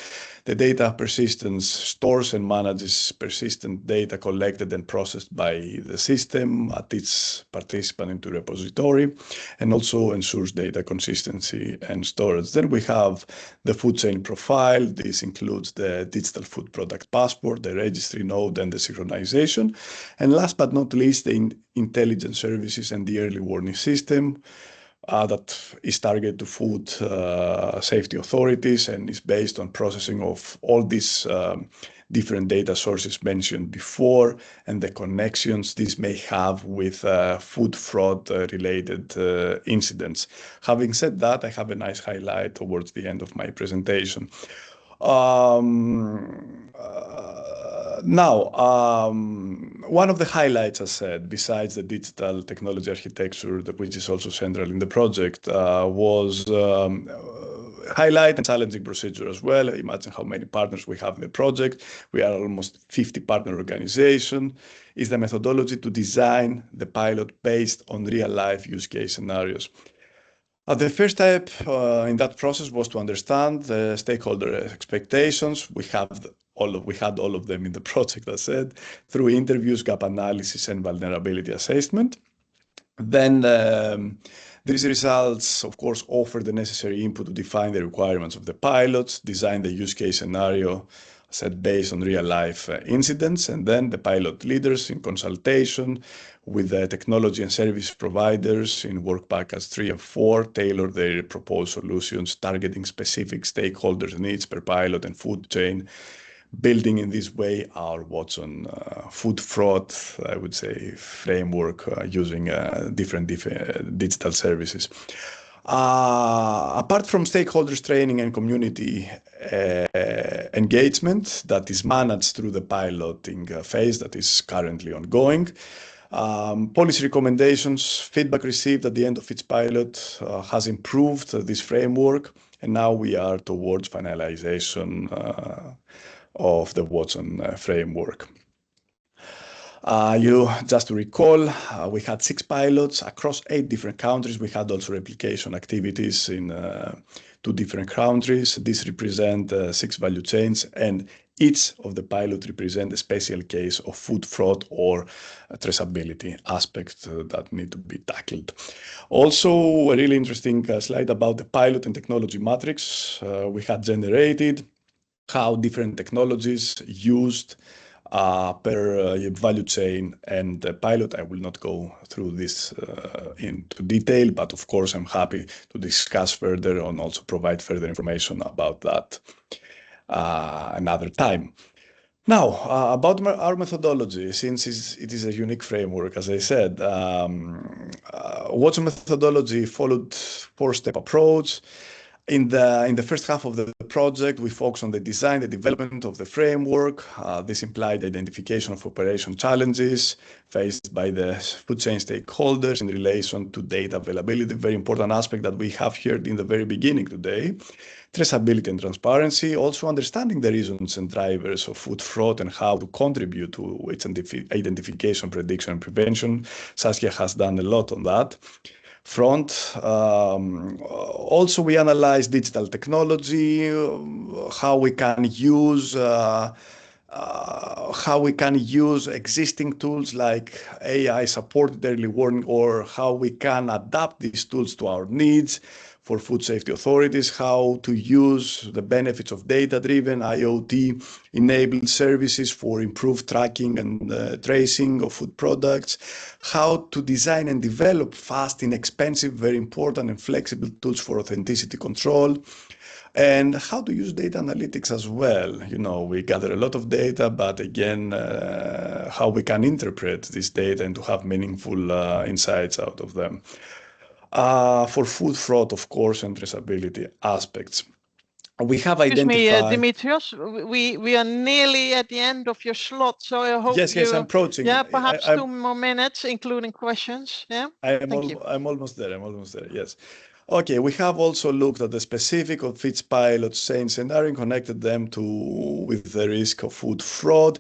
The data persistence stores and manages persistent data collected and processed by the system at each participant into repository, and also ensures data consistency and storage. Then we have the food chain profile. This includes the digital food product passport, the registry node, and the synchronization. And last but not least, the intelligence services and the early warning system that is targeted to food safety authorities and is based on processing of all these different data sources mentioned before and the connections this may have with food fraud related incidents. Having said that, I have a nice highlight towards the end of my presentation. One of the highlights, as said, besides the digital technology architecture, which is also central in the project, was highlight and challenging procedure as well. Imagine how many partners we have in the project. We are almost 50 partner organization. Is the methodology to design the pilot based on real life use case scenarios. The first step in that process was to understand the stakeholder expectations. We had all of them in the project, as said, through interviews, gap analysis, and vulnerability assessment. Then these results, of course, offer the necessary input to define the requirements of the pilots, design the use case scenario set based on real life incidents, and then the pilot leaders in consultation with the technology and service providers in work package 3 and 4 tailor their proposed solutions targeting specific stakeholders' needs per pilot and food chain, building in this way our Watson food fraud, I would say, framework using different digital services. Apart from stakeholders training and community engagement that is managed through the piloting phase that is currently ongoing, policy recommendations, feedback received at the end of each pilot has improved this framework, and now we are towards finalization of the Watson framework. Just to recall, we had 6 pilots across 8 different countries. We had also replication activities in 2 different countries. This represent 6 value chains, and each of the pilots represent a special case of food fraud or traceability aspects that need to be tackled. Also, a really interesting slide about the pilot and technology matrix we had generated, how different technologies used per value chain and the pilot. I will not go through this into detail, but of course I'm happy to discuss further and also provide further information about that another time. Now, about our methodology, since it is a unique framework, as I said, Watson methodology followed 4-step approach. In the first half of the project, we focus on the design, the development of the framework. This implied identification of operation challenges faced by the food chain stakeholders in relation to data availability, very important aspect that we have here in the very beginning today. Traceability and transparency, also understanding the reasons and drivers of food fraud and how to contribute to its identification, prediction, and prevention. Saskia has done a lot on that front. Also, we analyze digital technology, how we can use existing tools like AI-supported early warning, or how we can adapt these tools to our needs for food safety authorities, how to use the benefits of data-driven IoT-enabled services for improved tracking and tracing of food products, how to design and develop fast, inexpensive, very important and flexible tools for authenticity control, and how to use data analytics as well. You know, we gather a lot of data, but again, how we can interpret this data and to have meaningful insights out of them. For food fraud, of course, and traceability aspects. We have identified... Excuse me, Dimitrios, we are nearly at the end of your slot, so I hope Yes, I'm approaching. Yeah, perhaps 2 more minutes, including questions. Yeah, I'm almost there, yes. Okay, we have also looked at the specific of each pilot chain scenario and connected them with the risk of food fraud.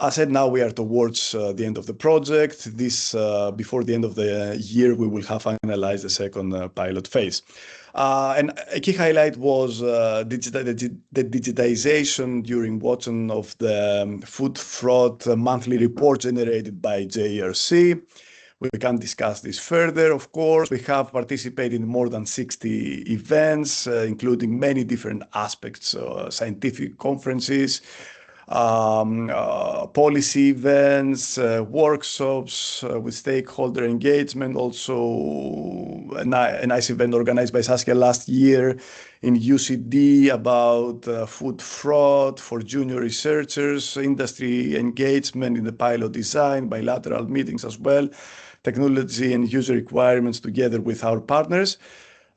As said, now we are towards the end of the project. Before the end of the year, we will have finalized the second pilot phase. And a key highlight was the digitization during watching of the food fraud monthly report generated by JRC. We can discuss this further, of course. We have participated in more than 60 events, including many different aspects, scientific conferences, policy events, workshops with stakeholder engagement, also a nice event organized by Saskia last year in UCD about food fraud for junior researchers, industry engagement in the pilot design, bilateral meetings as well, technology and user requirements together with our partners.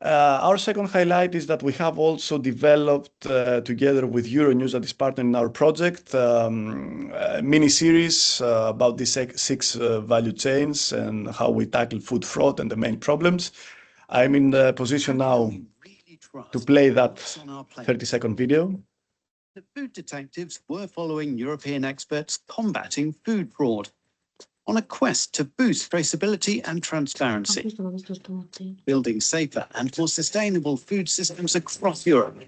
Our second highlight is that we have also developed, together with Euronews, that is partner in our project, a mini-series about the 6 value chains and how we tackle food fraud and the main problems. I'm in the position now to play that 30-second video. The food detectives were following European experts combating food fraud on a quest to boost traceability and transparency, building safer and more sustainable food systems across Europe.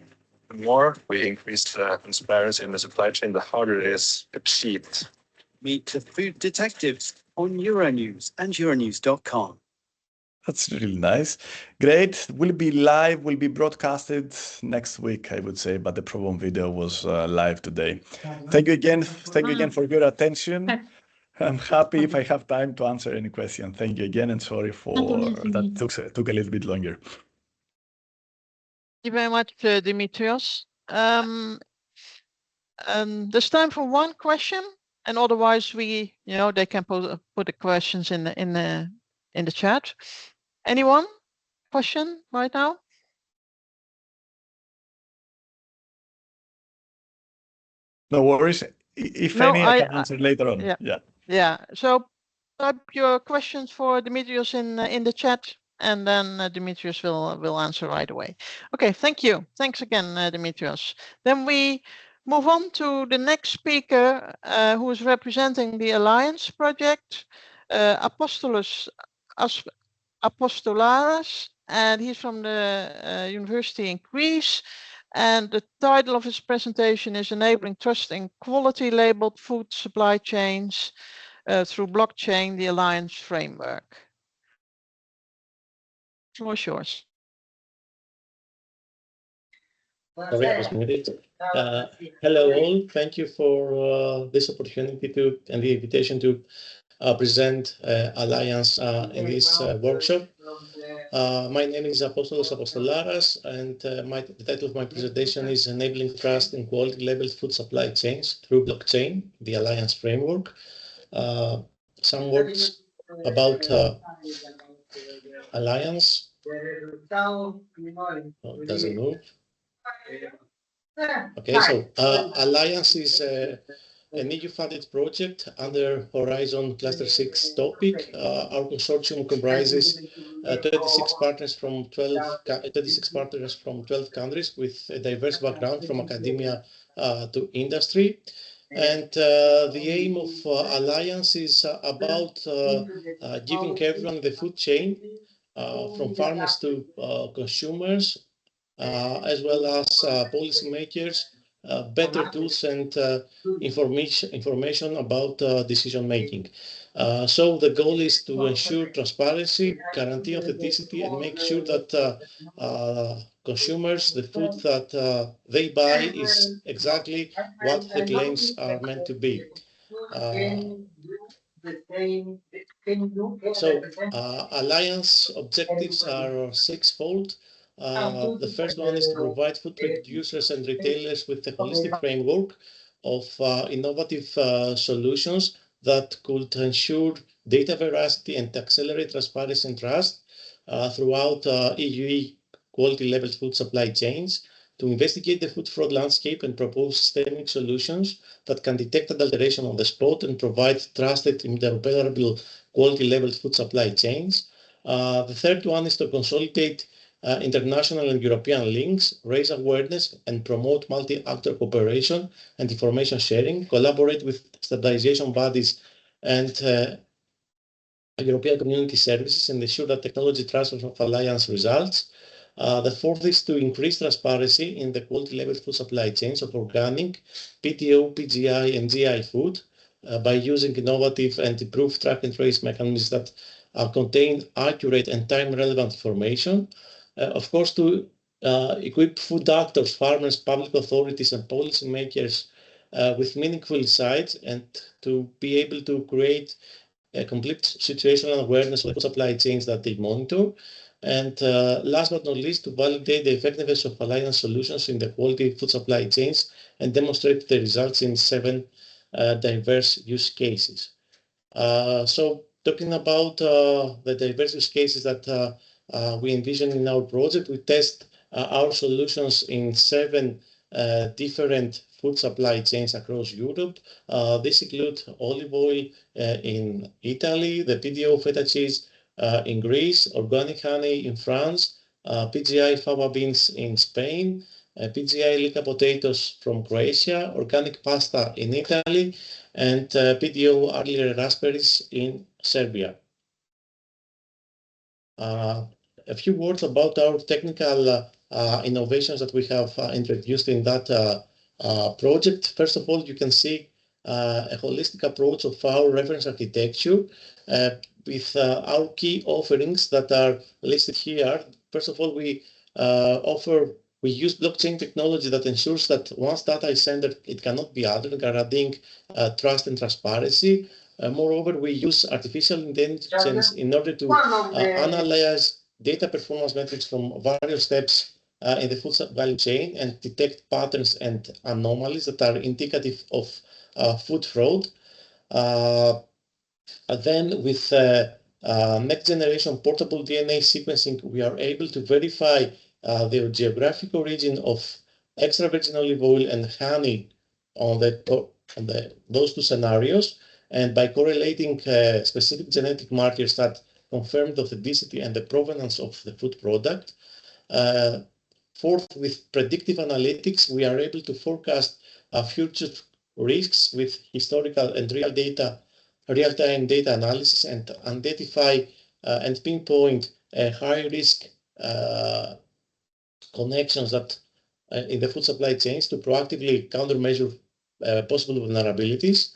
The more we increase transparency in the supply chain, the harder it is to cheat. Meet the food detectives on Euronews and Euronews.com. That's really nice. Great. Will be live, will be broadcasted next week, I would say, but the program video was live today. Thank you again for your attention. I'm happy if I have time to answer any question. Thank you again, and sorry for that took a little bit longer. Thank you very much, Dimitrios. There's time for one question, and otherwise they can put the questions in the chat. Anyone? Question right now? No worries. If any, I can answer later on. Yeah. So type your questions for Dimitrios in the chat, and then Dimitrios will answer right away. Okay, thank you. Thanks again, Dimitrios. Then we move on to the next speaker, who is representing the Alliance project, Apostolaris, and he's from the University in Greece. And the title of his presentation is Enabling Trust in Quality Labeled Food Supply Chains through Blockchain, the Alliance Framework. The floor is yours. Sorry, I was muted. Hello all, thank you for this opportunity and the invitation to present Alliance in this workshop. My name is Apostolaris, and the title of my presentation is Enabling Trust in Quality Labeled Food Supply Chains through Blockchain, the Alliance Framework. Some words about Alliance. Oh, it doesn't move. Okay, so Alliance is an EU-funded project under Horizon Cluster 6 topic. Our consortium comprises 26 partners from 12 countries with a diverse background from academia to industry. And the aim of Alliance is about giving everyone the food chain, from farmers to consumers, as well as policymakers, better tools and information about decision making. So the goal is to ensure transparency, guarantee authenticity, and make sure that consumers, the food that they buy is exactly what the claims are meant to be. So Alliance objectives are sixfold. The first one is to provide food producers and retailers with a holistic framework of innovative solutions that could ensure data veracity and accelerate transparency and trust throughout EU quality level food supply chains, to investigate the food fraud landscape and propose systemic solutions that can detect adulteration on the spot and provide trusted, interoperable quality level food supply chains. The third one is to consolidate international and European links, raise awareness and promote multi-actor cooperation and information sharing, collaborate with standardization bodies and European Community Services, and ensure that technology transfer of Alliance results. The fourth is to increase transparency in the quality level food supply chains of organic, PTO, PGI, and GI food by using innovative and improved track and trace mechanisms that contain accurate and time-relevant information. Of course, to equip food actors, farmers, public authorities, and policymakers with meaningful insights, and to be able to create a complete situational awareness of the supply chains that they monitor. And last but not least, to validate the effectiveness of Alliance solutions in the quality food supply chains and demonstrate the results in 7 diverse use cases. So talking about the diverse use cases that we envision in our project, we test our solutions in 7 different food supply chains across Europe. This includes olive oil in Italy, the PDO feta cheese in Greece, organic honey in France, PGI fava beans in Spain, PGI Lika potatoes from Croatia, organic pasta in Italy, and PDO earlier raspberries in Serbia. A few words about our technical innovations that we have introduced in that project. First of all, you can see a holistic approach of our reference architecture with our key offerings that are listed here. First of all, we use blockchain technology that ensures that once data is sent, it cannot be altered, guaranteeing trust and transparency. Moreover, we use artificial intelligence in order to analyze data performance metrics from various steps in the food value chain and detect patterns and anomalies that are indicative of food fraud. Then with next generation portable DNA sequencing, we are able to verify the geographic origin of extra virgin olive oil and honey on those 2 scenarios. And by correlating specific genetic markers that confirm the authenticity and the provenance of the food product. Fourth, with predictive analytics, we are able to forecast future risks with historical and real-time data analysis and identify and pinpoint high-risk connections that in the food supply chains to proactively countermeasure possible vulnerabilities.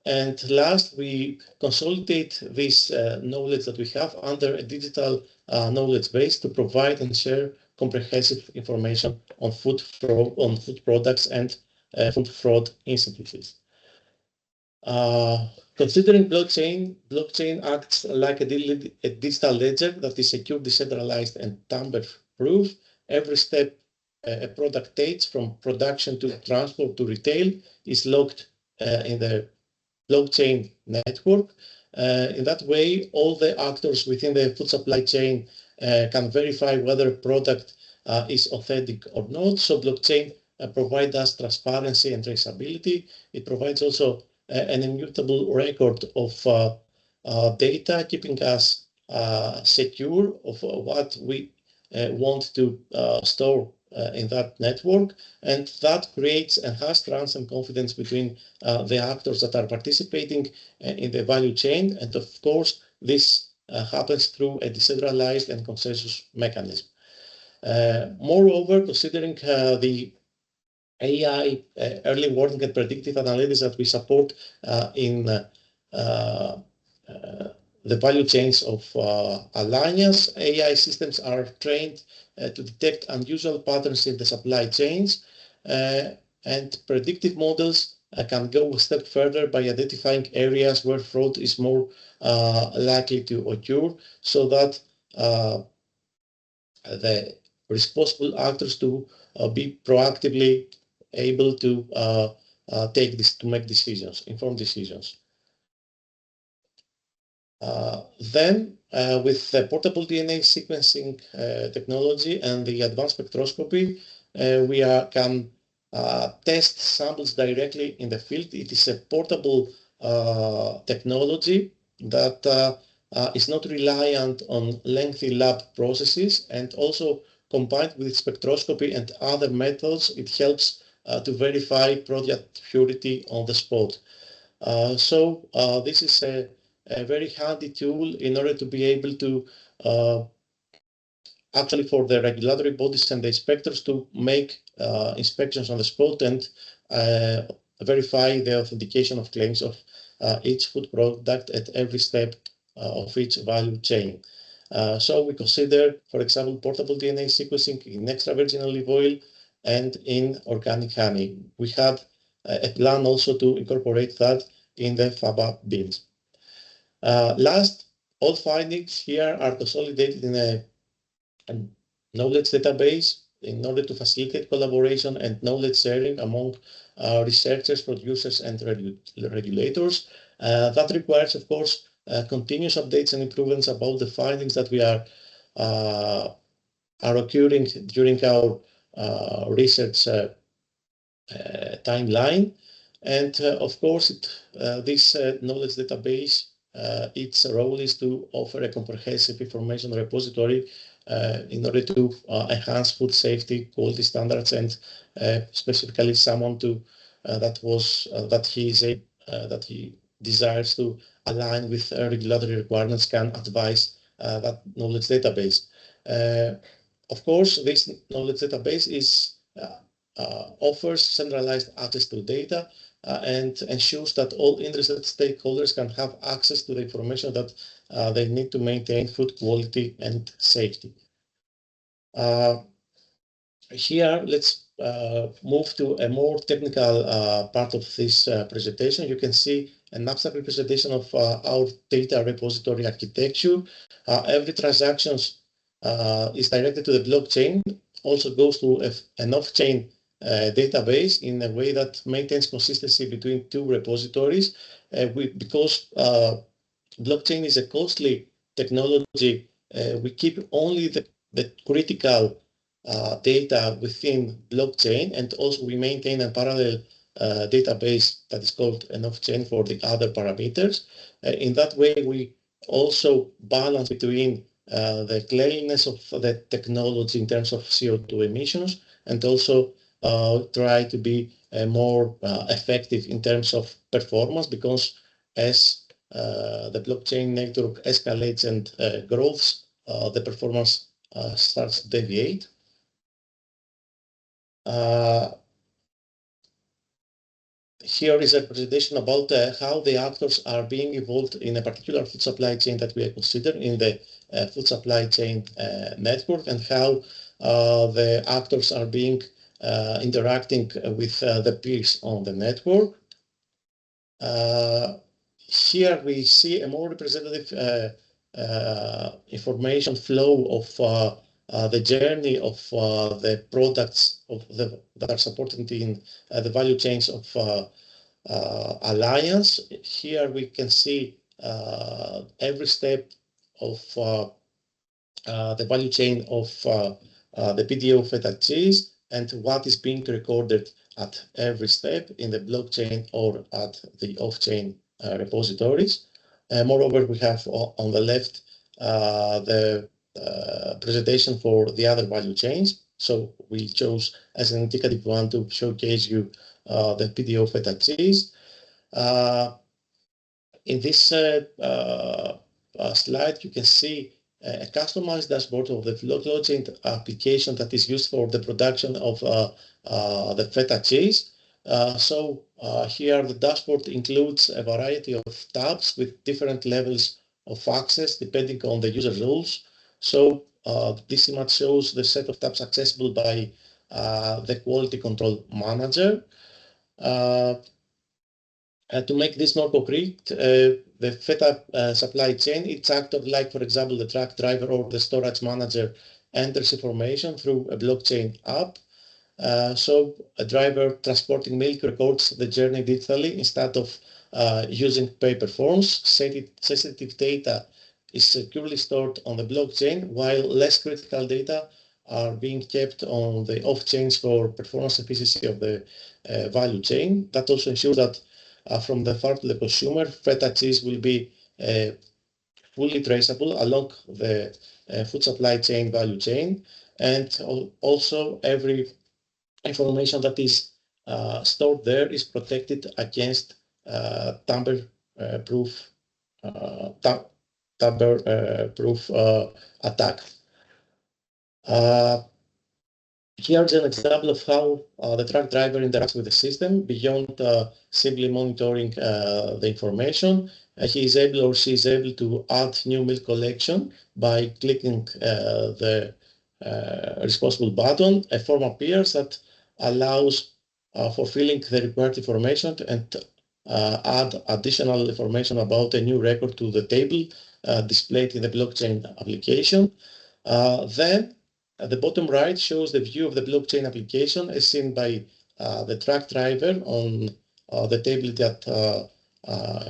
And last, we consolidate this knowledge that we have under a digital knowledge base to provide and share comprehensive information on food products and food fraud instances. Considering blockchain acts like a digital ledger that is secure, decentralized, and tamper-proof. Every step a product takes from production to transport to retail is logged in the blockchain network. In that way, all the actors within the food supply chain can verify whether a product is authentic or not. So blockchain provides us transparency and traceability. It provides also an immutable record of data, keeping us secure of what we want to store in that network, and that creates enhanced trust and confidence between the actors that are participating in the value chain. And of course, this happens through a decentralized and consensus mechanism. Moreover, considering the AI early warning and predictive analytics that we support in the value chains of Alliance, AI systems are trained to detect unusual patterns in the supply chains, and predictive models can go a step further by identifying areas where fraud is more likely to occur, so that the responsible actors to be proactively able to make decisions, informed decisions. Then, with the portable DNA sequencing technology and the advanced spectroscopy, we can test samples directly in the field. It is a portable technology that is not reliant on lengthy lab processes, and also combined with spectroscopy and other methods, it helps to verify product purity on the spot. So this is a very handy tool in order to be able to actually for the regulatory bodies and the inspectors to make inspections on the spot and verify the authentication of claims of each food product at every step of each value chain. So we consider, for example, portable DNA sequencing in extra virgin olive oil and in organic honey. We had a plan also to incorporate that in the FABA bins. Last, all findings here are consolidated in a knowledge database in order to facilitate collaboration and knowledge sharing among researchers, producers, and regulators. That requires, of course, continuous updates and improvements about the findings that we are occurring during our research timeline. And of course, this knowledge database, its role is to offer a comprehensive information repository in order to enhance food safety, quality standards, and specifically someone to that he desires to align with regulatory requirements can advise that knowledge database. Of course, this knowledge database is offers centralized access to data and ensures that all interested stakeholders can have access to the information that they need to maintain food quality and safety. Here, let's move to a more technical part of this presentation. You can see an abstract representation of our data repository architecture. Every transaction is directed to the blockchain, also goes to an off-chain database in a way that maintains consistency between two repositories. Because blockchain is a costly technology, we keep only the critical data within blockchain, and also we maintain a parallel database that is called an off-chain for the other parameters. In that way, we also balance between the cleanliness of the technology in terms of CO2 emissions, and also try to be more effective in terms of performance, because as the blockchain network escalates and grows, the performance starts to deviate. Here is a presentation about how the actors are being involved in a particular food supply chain that we are considering in the food supply chain network, and how the actors are being interacting with the peers on the network. Here we see a more representative information flow of the journey of the products that are supported in the value chains of Alliance. Here we can see every step of the value chain of the PDO feta cheese and what is being recorded at every step in the blockchain or at the off-chain repositories. Moreover, we have on the left the presentation for the other value chains. So we chose as an indicative one to showcase you the PDO feta cheese. In this slide, you can see a customized dashboard of the blockchain application that is used for the production of the feta cheese. Here the dashboard includes a variety of tabs with different levels of access depending on the user rules. So this image shows the set of tabs accessible by the quality control manager. To make this more concrete, the feta supply chain, its actor, like for example the truck driver or the storage manager, enters information through a blockchain app. So a driver transporting milk records the journey digitally instead of using paper forms. Sensitive data is securely stored on the blockchain, while less critical data are being kept on the off-chains for performance efficiency of the value chain. That also ensures that from the farm to the consumer, feta cheese will be fully traceable along the food supply chain value chain, and also every information that is stored there is protected against tamper-proof attack. Here's an example of how the truck driver interacts with the system beyond simply monitoring the information. He is able or she is able to add new milk collection by clicking the responsible button. A form appears that allows for filling the required information and add additional information about a new record to the table displayed in the blockchain application. Then the bottom right shows the view of the blockchain application as seen by the truck driver on the table that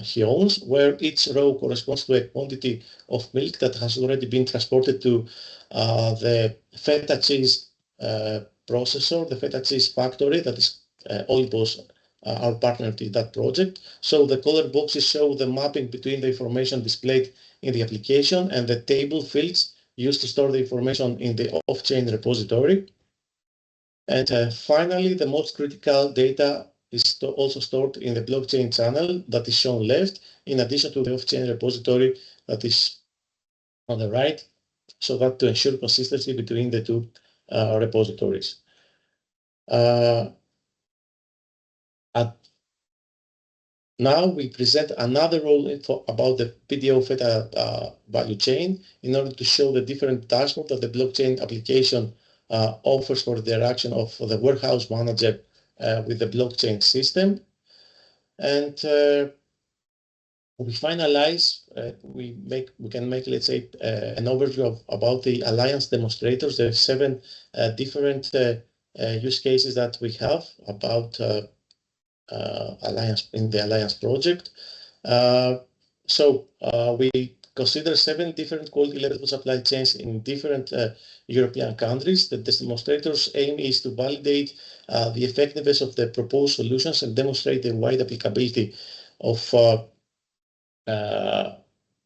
he owns, where each row corresponds to a quantity of milk that has already been transported to the feta cheese processor, the feta cheese factory that is Olibos, our partner in that project. So the color boxes show the mapping between the information displayed in the application and the table fields used to store the information in the off-chain repository. And finally, the most critical data is also stored in the blockchain channel that is shown left, in addition to the off-chain repository that is on the right, so that to ensure consistency between the two repositories. Now we present another role about the PDO feta value chain in order to show the different dashboards that the blockchain application offers for the interaction of the warehouse manager with the blockchain system. And we finalize, we can make, let's say, an overview about the Alliance demonstrators. There are 7 different use cases that we have about Alliance in the Alliance project. We consider 7 different quality levels of supply chains in different European countries. The demonstrators' aim is to validate the effectiveness of the proposed solutions and demonstrate the wide applicability of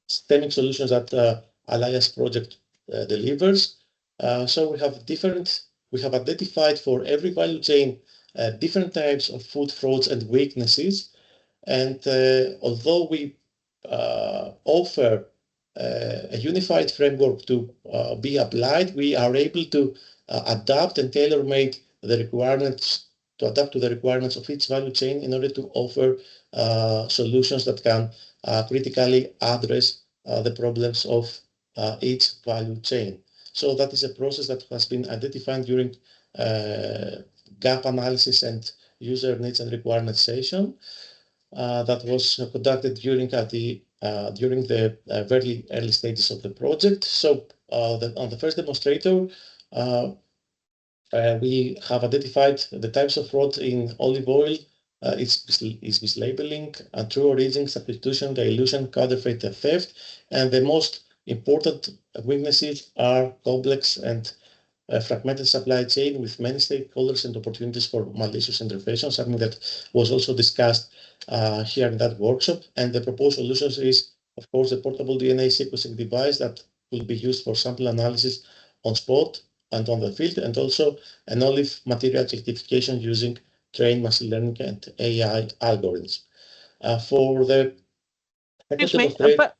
systemic solutions that Alliance project delivers. We have identified for every value chain different types of food frauds and weaknesses. And although we offer a unified framework to be applied, we are able to adapt and tailor-make the requirements, to adapt to the requirements of each value chain in order to offer solutions that can critically address the problems of each value chain. So that is a process that has been identified during gap analysis and user needs and requirements session that was conducted during the very early stages of the project. So on the first demonstrator, we have identified the types of fraud in olive oil. It's mislabeling, true origin, substitution, dilution, counterfeit, theft, and the most important weaknesses are complex and fragmented supply chain with many stakeholders and opportunities for malicious intervention, something that was also discussed here in that workshop. And the proposed solutions is, of course, a portable DNA sequencing device that will be used for sample analysis on spot and on the field, and also an olive material certification using trained machine learning and AI algorithms. For the Excuse me, but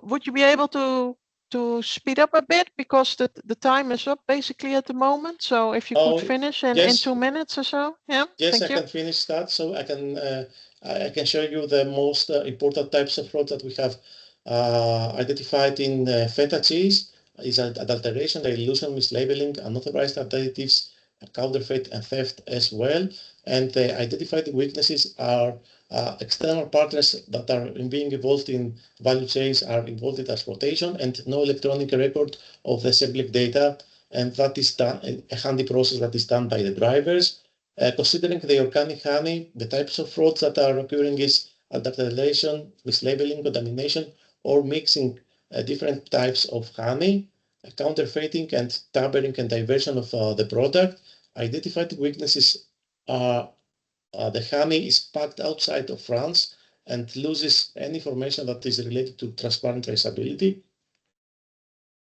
would you be able to speed up a bit, because the time is up basically at the moment? So if you could finish in 2 minutes or so. Yeah. Yes, Thank you. can finish that. So I can show you the most important types of fraud that we have identified in feta cheese. Is adulteration, dilution, mislabeling, unauthorized additives, counterfeit, and theft as well. And the identified weaknesses are external partners that are being involved in value chains are involved in transportation, and no electronic record of the sampling data. And that is done, a handy process that is done by the drivers. Considering the organic honey, the types of frauds that are occurring is adulteration, mislabeling, contamination, or mixing different types of honey, counterfeiting and tampering and diversion of the product. Identified weaknesses are the honey is packed outside of France and loses any information that is related to transparent traceability.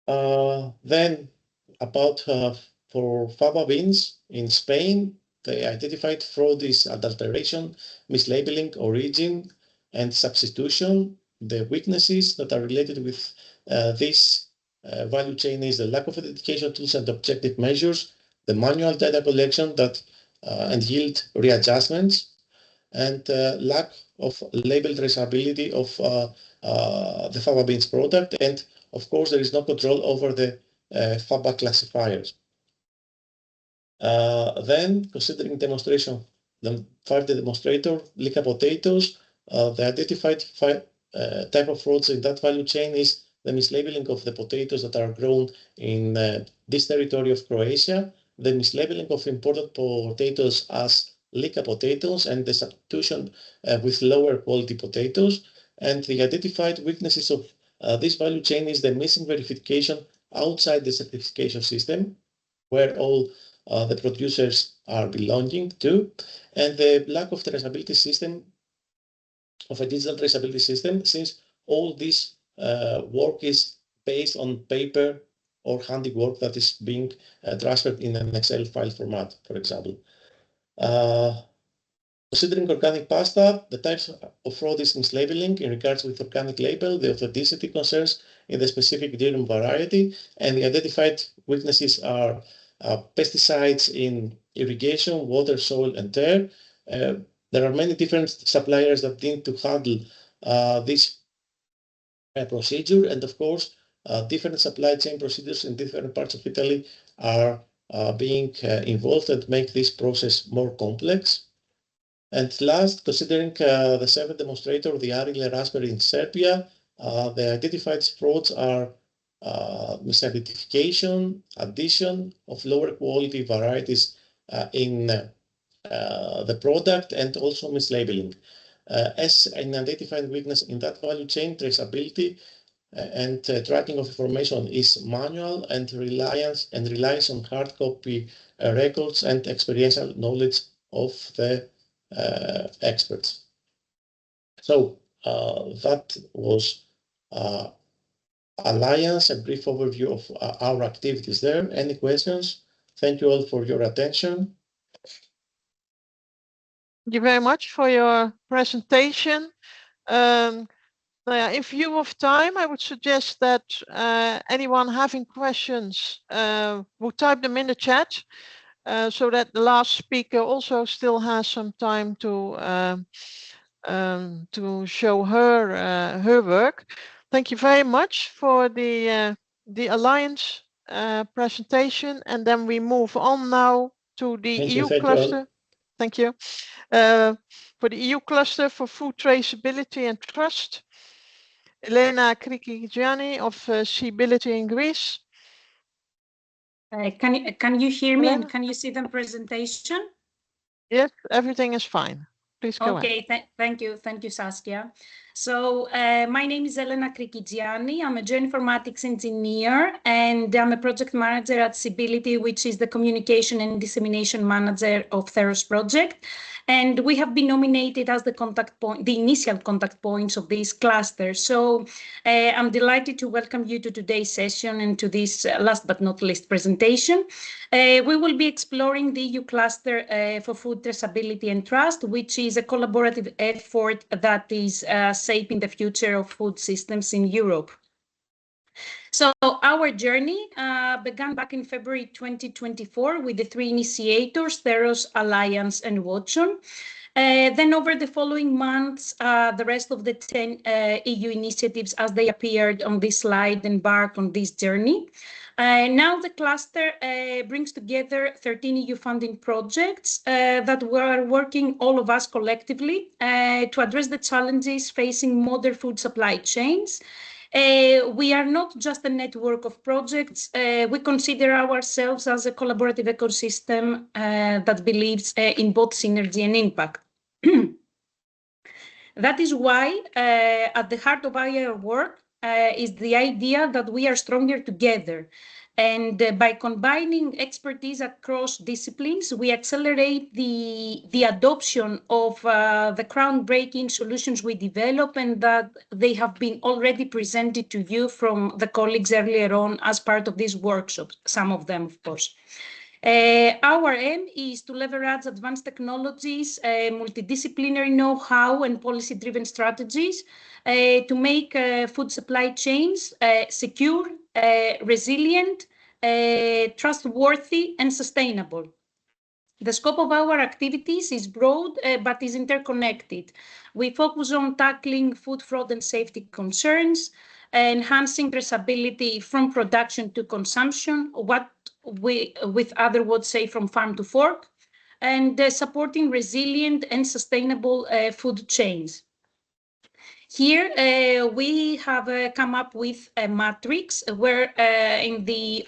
Then about for fava beans in Spain, the identified fraud is adulteration, mislabeling, origin, and substitution. The weaknesses that are related with this value chain is the lack of identification tools and objective measures, the manual data collection that and yield readjustments, and lack of label traceability of the fava beans product. And of course, there is no control over the fava classifiers. Then, considering demonstration, the 5D demonstrator, Lika potatoes, the identified type of frauds in that value chain is the mislabeling of the potatoes that are grown in this territory of Croatia, the mislabeling of imported potatoes as Lika potatoes, and the substitution with lower quality potatoes. And the identified weaknesses of this value chain is the missing verification outside the certification system, where all the producers are belonging to, and the lack of traceability system, of a digital traceability system, since all this work is based on paper or handiwork that is being transferred in an Excel file format, for example. Considering organic pasta, the types of fraud is mislabeling in regards with organic label, the authenticity concerns in the specific durum variety, and the identified weaknesses are pesticides in irrigation, water, soil, and air. There are many different suppliers that need to handle this procedure, and of course, different supply chain procedures in different parts of Italy are being involved and make this process more complex. And last, considering the 7th demonstrator, the Arile raspberry in Serbia, the identified frauds are misidentification, addition of lower quality varieties in the product, and also mislabeling. As an identified weakness in that value chain, traceability and tracking of information is manual and relies on hard copy records and experiential knowledge of the experts. So that was Alliance, a brief overview of our activities there. Any questions? Thank you all for your attention. Thank you very much for your presentation. In view of time, I would suggest that anyone having questions would type them in the chat, so that the last speaker also still has some time to show her work. Thank you very much for the Alliance presentation, and then we move on now to the EU cluster. Thank you. For the EU cluster for food traceability and trust, Elena Krikigiani of Seability in Greece. Can you hear me, and can you see the presentation? Yes, everything is fine. Please go ahead. Okay, thank you, Saskia. So my name is Elena Krikigianni. I'm a geoinformatics engineer, and I'm a project manager at Cibility, which is the communication and dissemination manager of Theros project. And we have been nominated as the contact point, the initial contact points of this cluster. So I'm delighted to welcome you to today's session and to this last but not least presentation. We will be exploring the EU cluster for food traceability and trust, which is a collaborative effort that is shaping the future of food systems in Europe. So our journey began back in February 2024 with the three initiators, Theros, Alliance, and Watson. Then over the following months, the rest of the 10 EU initiatives, as they appeared on this slide, embarked on this journey. Now the cluster brings together 13 EU funding projects that we're working all of us collectively to address the challenges facing modern food supply chains. We are not just a network of projects. We consider ourselves as a collaborative ecosystem that believes in both synergy and impact. That is why at the heart of our work is the idea that we are stronger together. And by combining expertise across disciplines, we accelerate the adoption of the groundbreaking solutions we develop, and that they have been already presented to you from the colleagues earlier on as part of these workshops, some of them, of course. Our aim is to leverage advanced technologies, multidisciplinary know-how, and policy-driven strategies to make food supply chains secure, resilient, trustworthy, and sustainable. The scope of our activities is broad, but is interconnected. We focus on tackling food fraud and safety concerns, enhancing traceability from production to consumption, what we, with other words, say from farm to fork, and supporting resilient and sustainable food chains. Here we have come up with a matrix where in the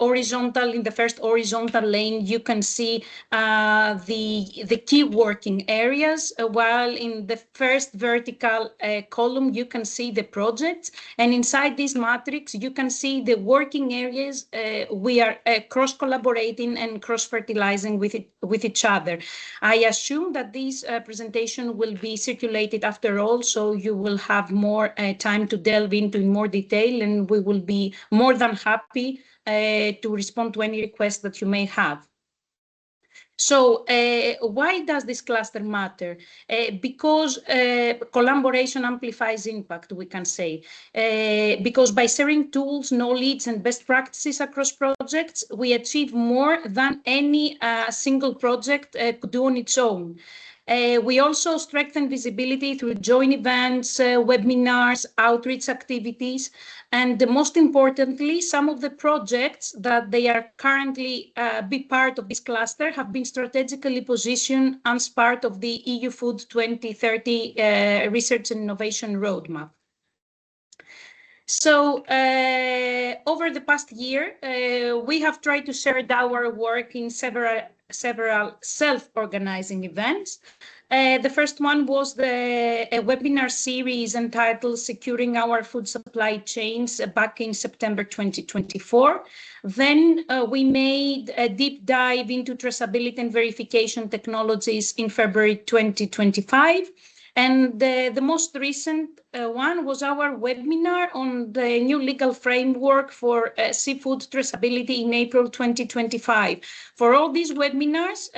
first horizontal lane, you can see the key working areas, while in the first vertical column, you can see the projects. And inside this matrix, you can see the working areas we are cross-collaborating and cross-fertilizing with each other. I assume that this presentation will be circulated after all, so you will have more time to delve into in more detail, and we will be more than happy to respond to any requests that you may have. So why does this cluster matter? Because collaboration amplifies impact, we can say. Because by sharing tools, knowledge, and best practices across projects, we achieve more than any single project could do on its own. We also strengthen visibility through joint events, webinars, outreach activities, and most importantly, some of the projects that they are currently be part of this cluster have been strategically positioned as part of the EU Food 2030 Research and Innovation Roadmap. So over the past year, we have tried to share our work in several self-organizing events. The first one was a webinar series entitled Securing Our Food Supply Chains back in September 2024. Then we made a deep dive into traceability and verification technologies in February 2025. And the most recent one was our webinar on the new legal framework for seafood traceability in April 2025. For all these webinars,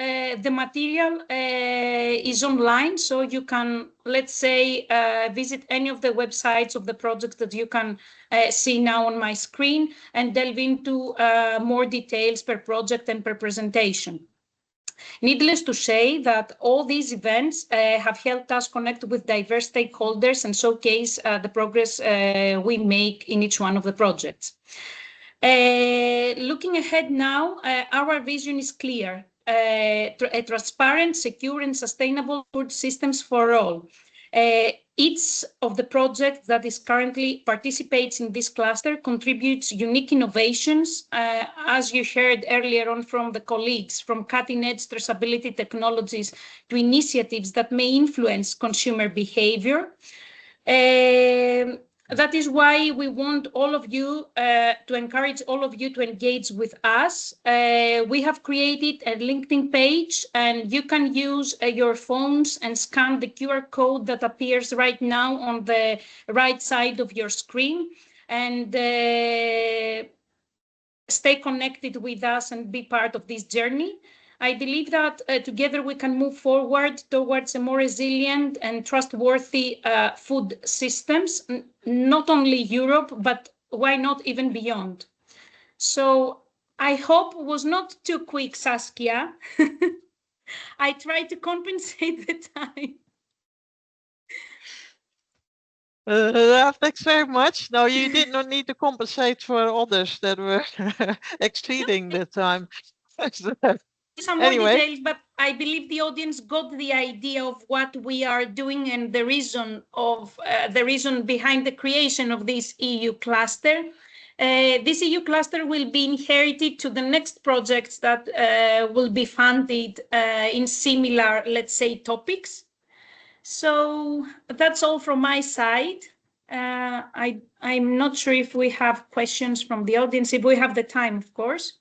the material is online, so you can, let's say, visit any of the websites of the projects that you can see now on my screen and delve into more details per project and per presentation. Needless to say that all these events have helped us connect with diverse stakeholders and showcase the progress we make in each one of the projects. Looking ahead now, our vision is clear, a transparent, secure, and sustainable food systems for all. Each of the projects that is currently participates in this cluster contributes unique innovations, as you heard earlier on from the colleagues, from cutting-edge traceability technologies to initiatives that may influence consumer behavior. That is why we want all of you to encourage all of you to engage with us. We have created a LinkedIn page, and you can use your phones and scan the QR code that appears right now on the right side of your screen, and stay connected with us and be part of this journey. I believe that together we can move forward towards a more resilient and trustworthy food systems, not only Europe, but why not even beyond. So I hope it was not too quick, Saskia. I tried to compensate the time. Thanks very much. No, you did not need to compensate for others that were exceeding the time. Some more Anyway. details, but I believe the audience got the idea of what we are doing and the reason behind the creation of this EU cluster. This EU cluster will be inherited to the next projects that will be funded in similar, let's say, topics. So that's all from my side. I'm not sure if we have questions from the audience, if we have the time, of course.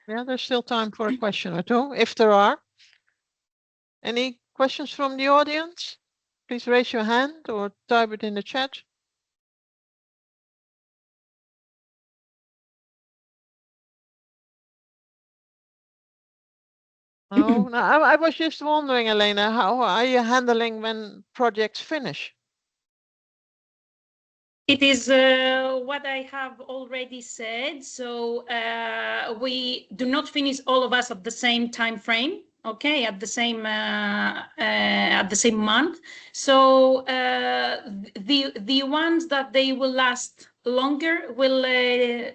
Yeah, there's still time for a question or two, if there are. Any questions from the audience? Please raise your hand or type it in the chat. No, I was just wondering, Elena, how are you handling when projects finish? It is what I have already said. So we do not finish all of us at the same time frame. Okay, at the same month. So the ones that they will last longer will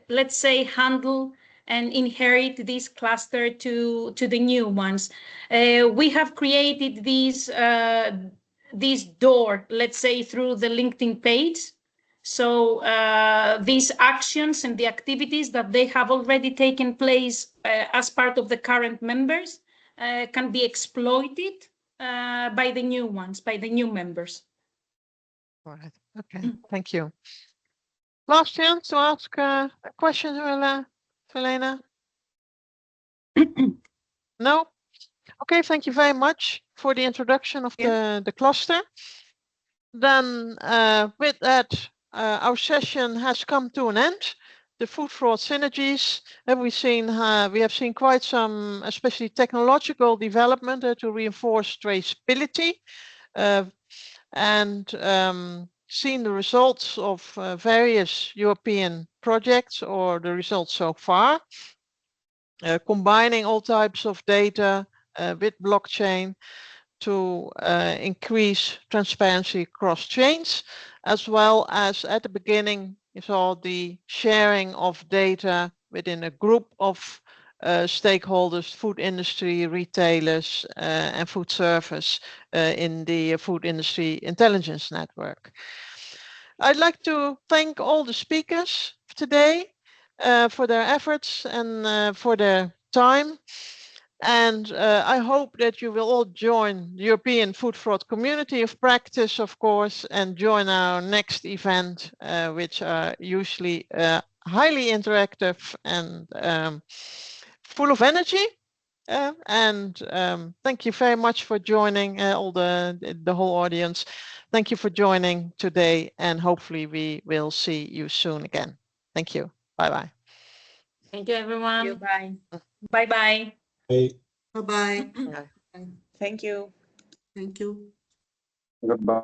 let's say handle and inherit this cluster to the new ones. We have created this door, let's say, through the LinkedIn page. So these actions and the activities that they have already taken place as part of the current members can be exploited by the new ones, by the new members. All right. Okay. Thank you. Last chance to ask a question, Helena. No? Okay, thank you very much for the introduction of the cluster. Then with that, our session has come to an end. The food fraud synergies, we have seen quite some, especially technological development to reinforce traceability, and seen the results of various European projects or the results so far, combining all types of data with blockchain to increase transparency across chains, as well as at the beginning you saw the sharing of data within a group of stakeholders, food industry, retailers, and food service in the Food Industry Intelligence Network. I'd like to thank all the speakers today for their efforts and for their time. And I hope that you will all join the European Food Fraud Community of Practice, of course, and join our next event, which are usually highly interactive and full of energy. Thank you very much for joining all the whole audience. Thank you for joining today, and hopefully we will see you soon again. Thank you. Bye-bye. Thank you, everyone. Bye. Bye-bye. Bye-bye. Bye. Thank you. Goodbye.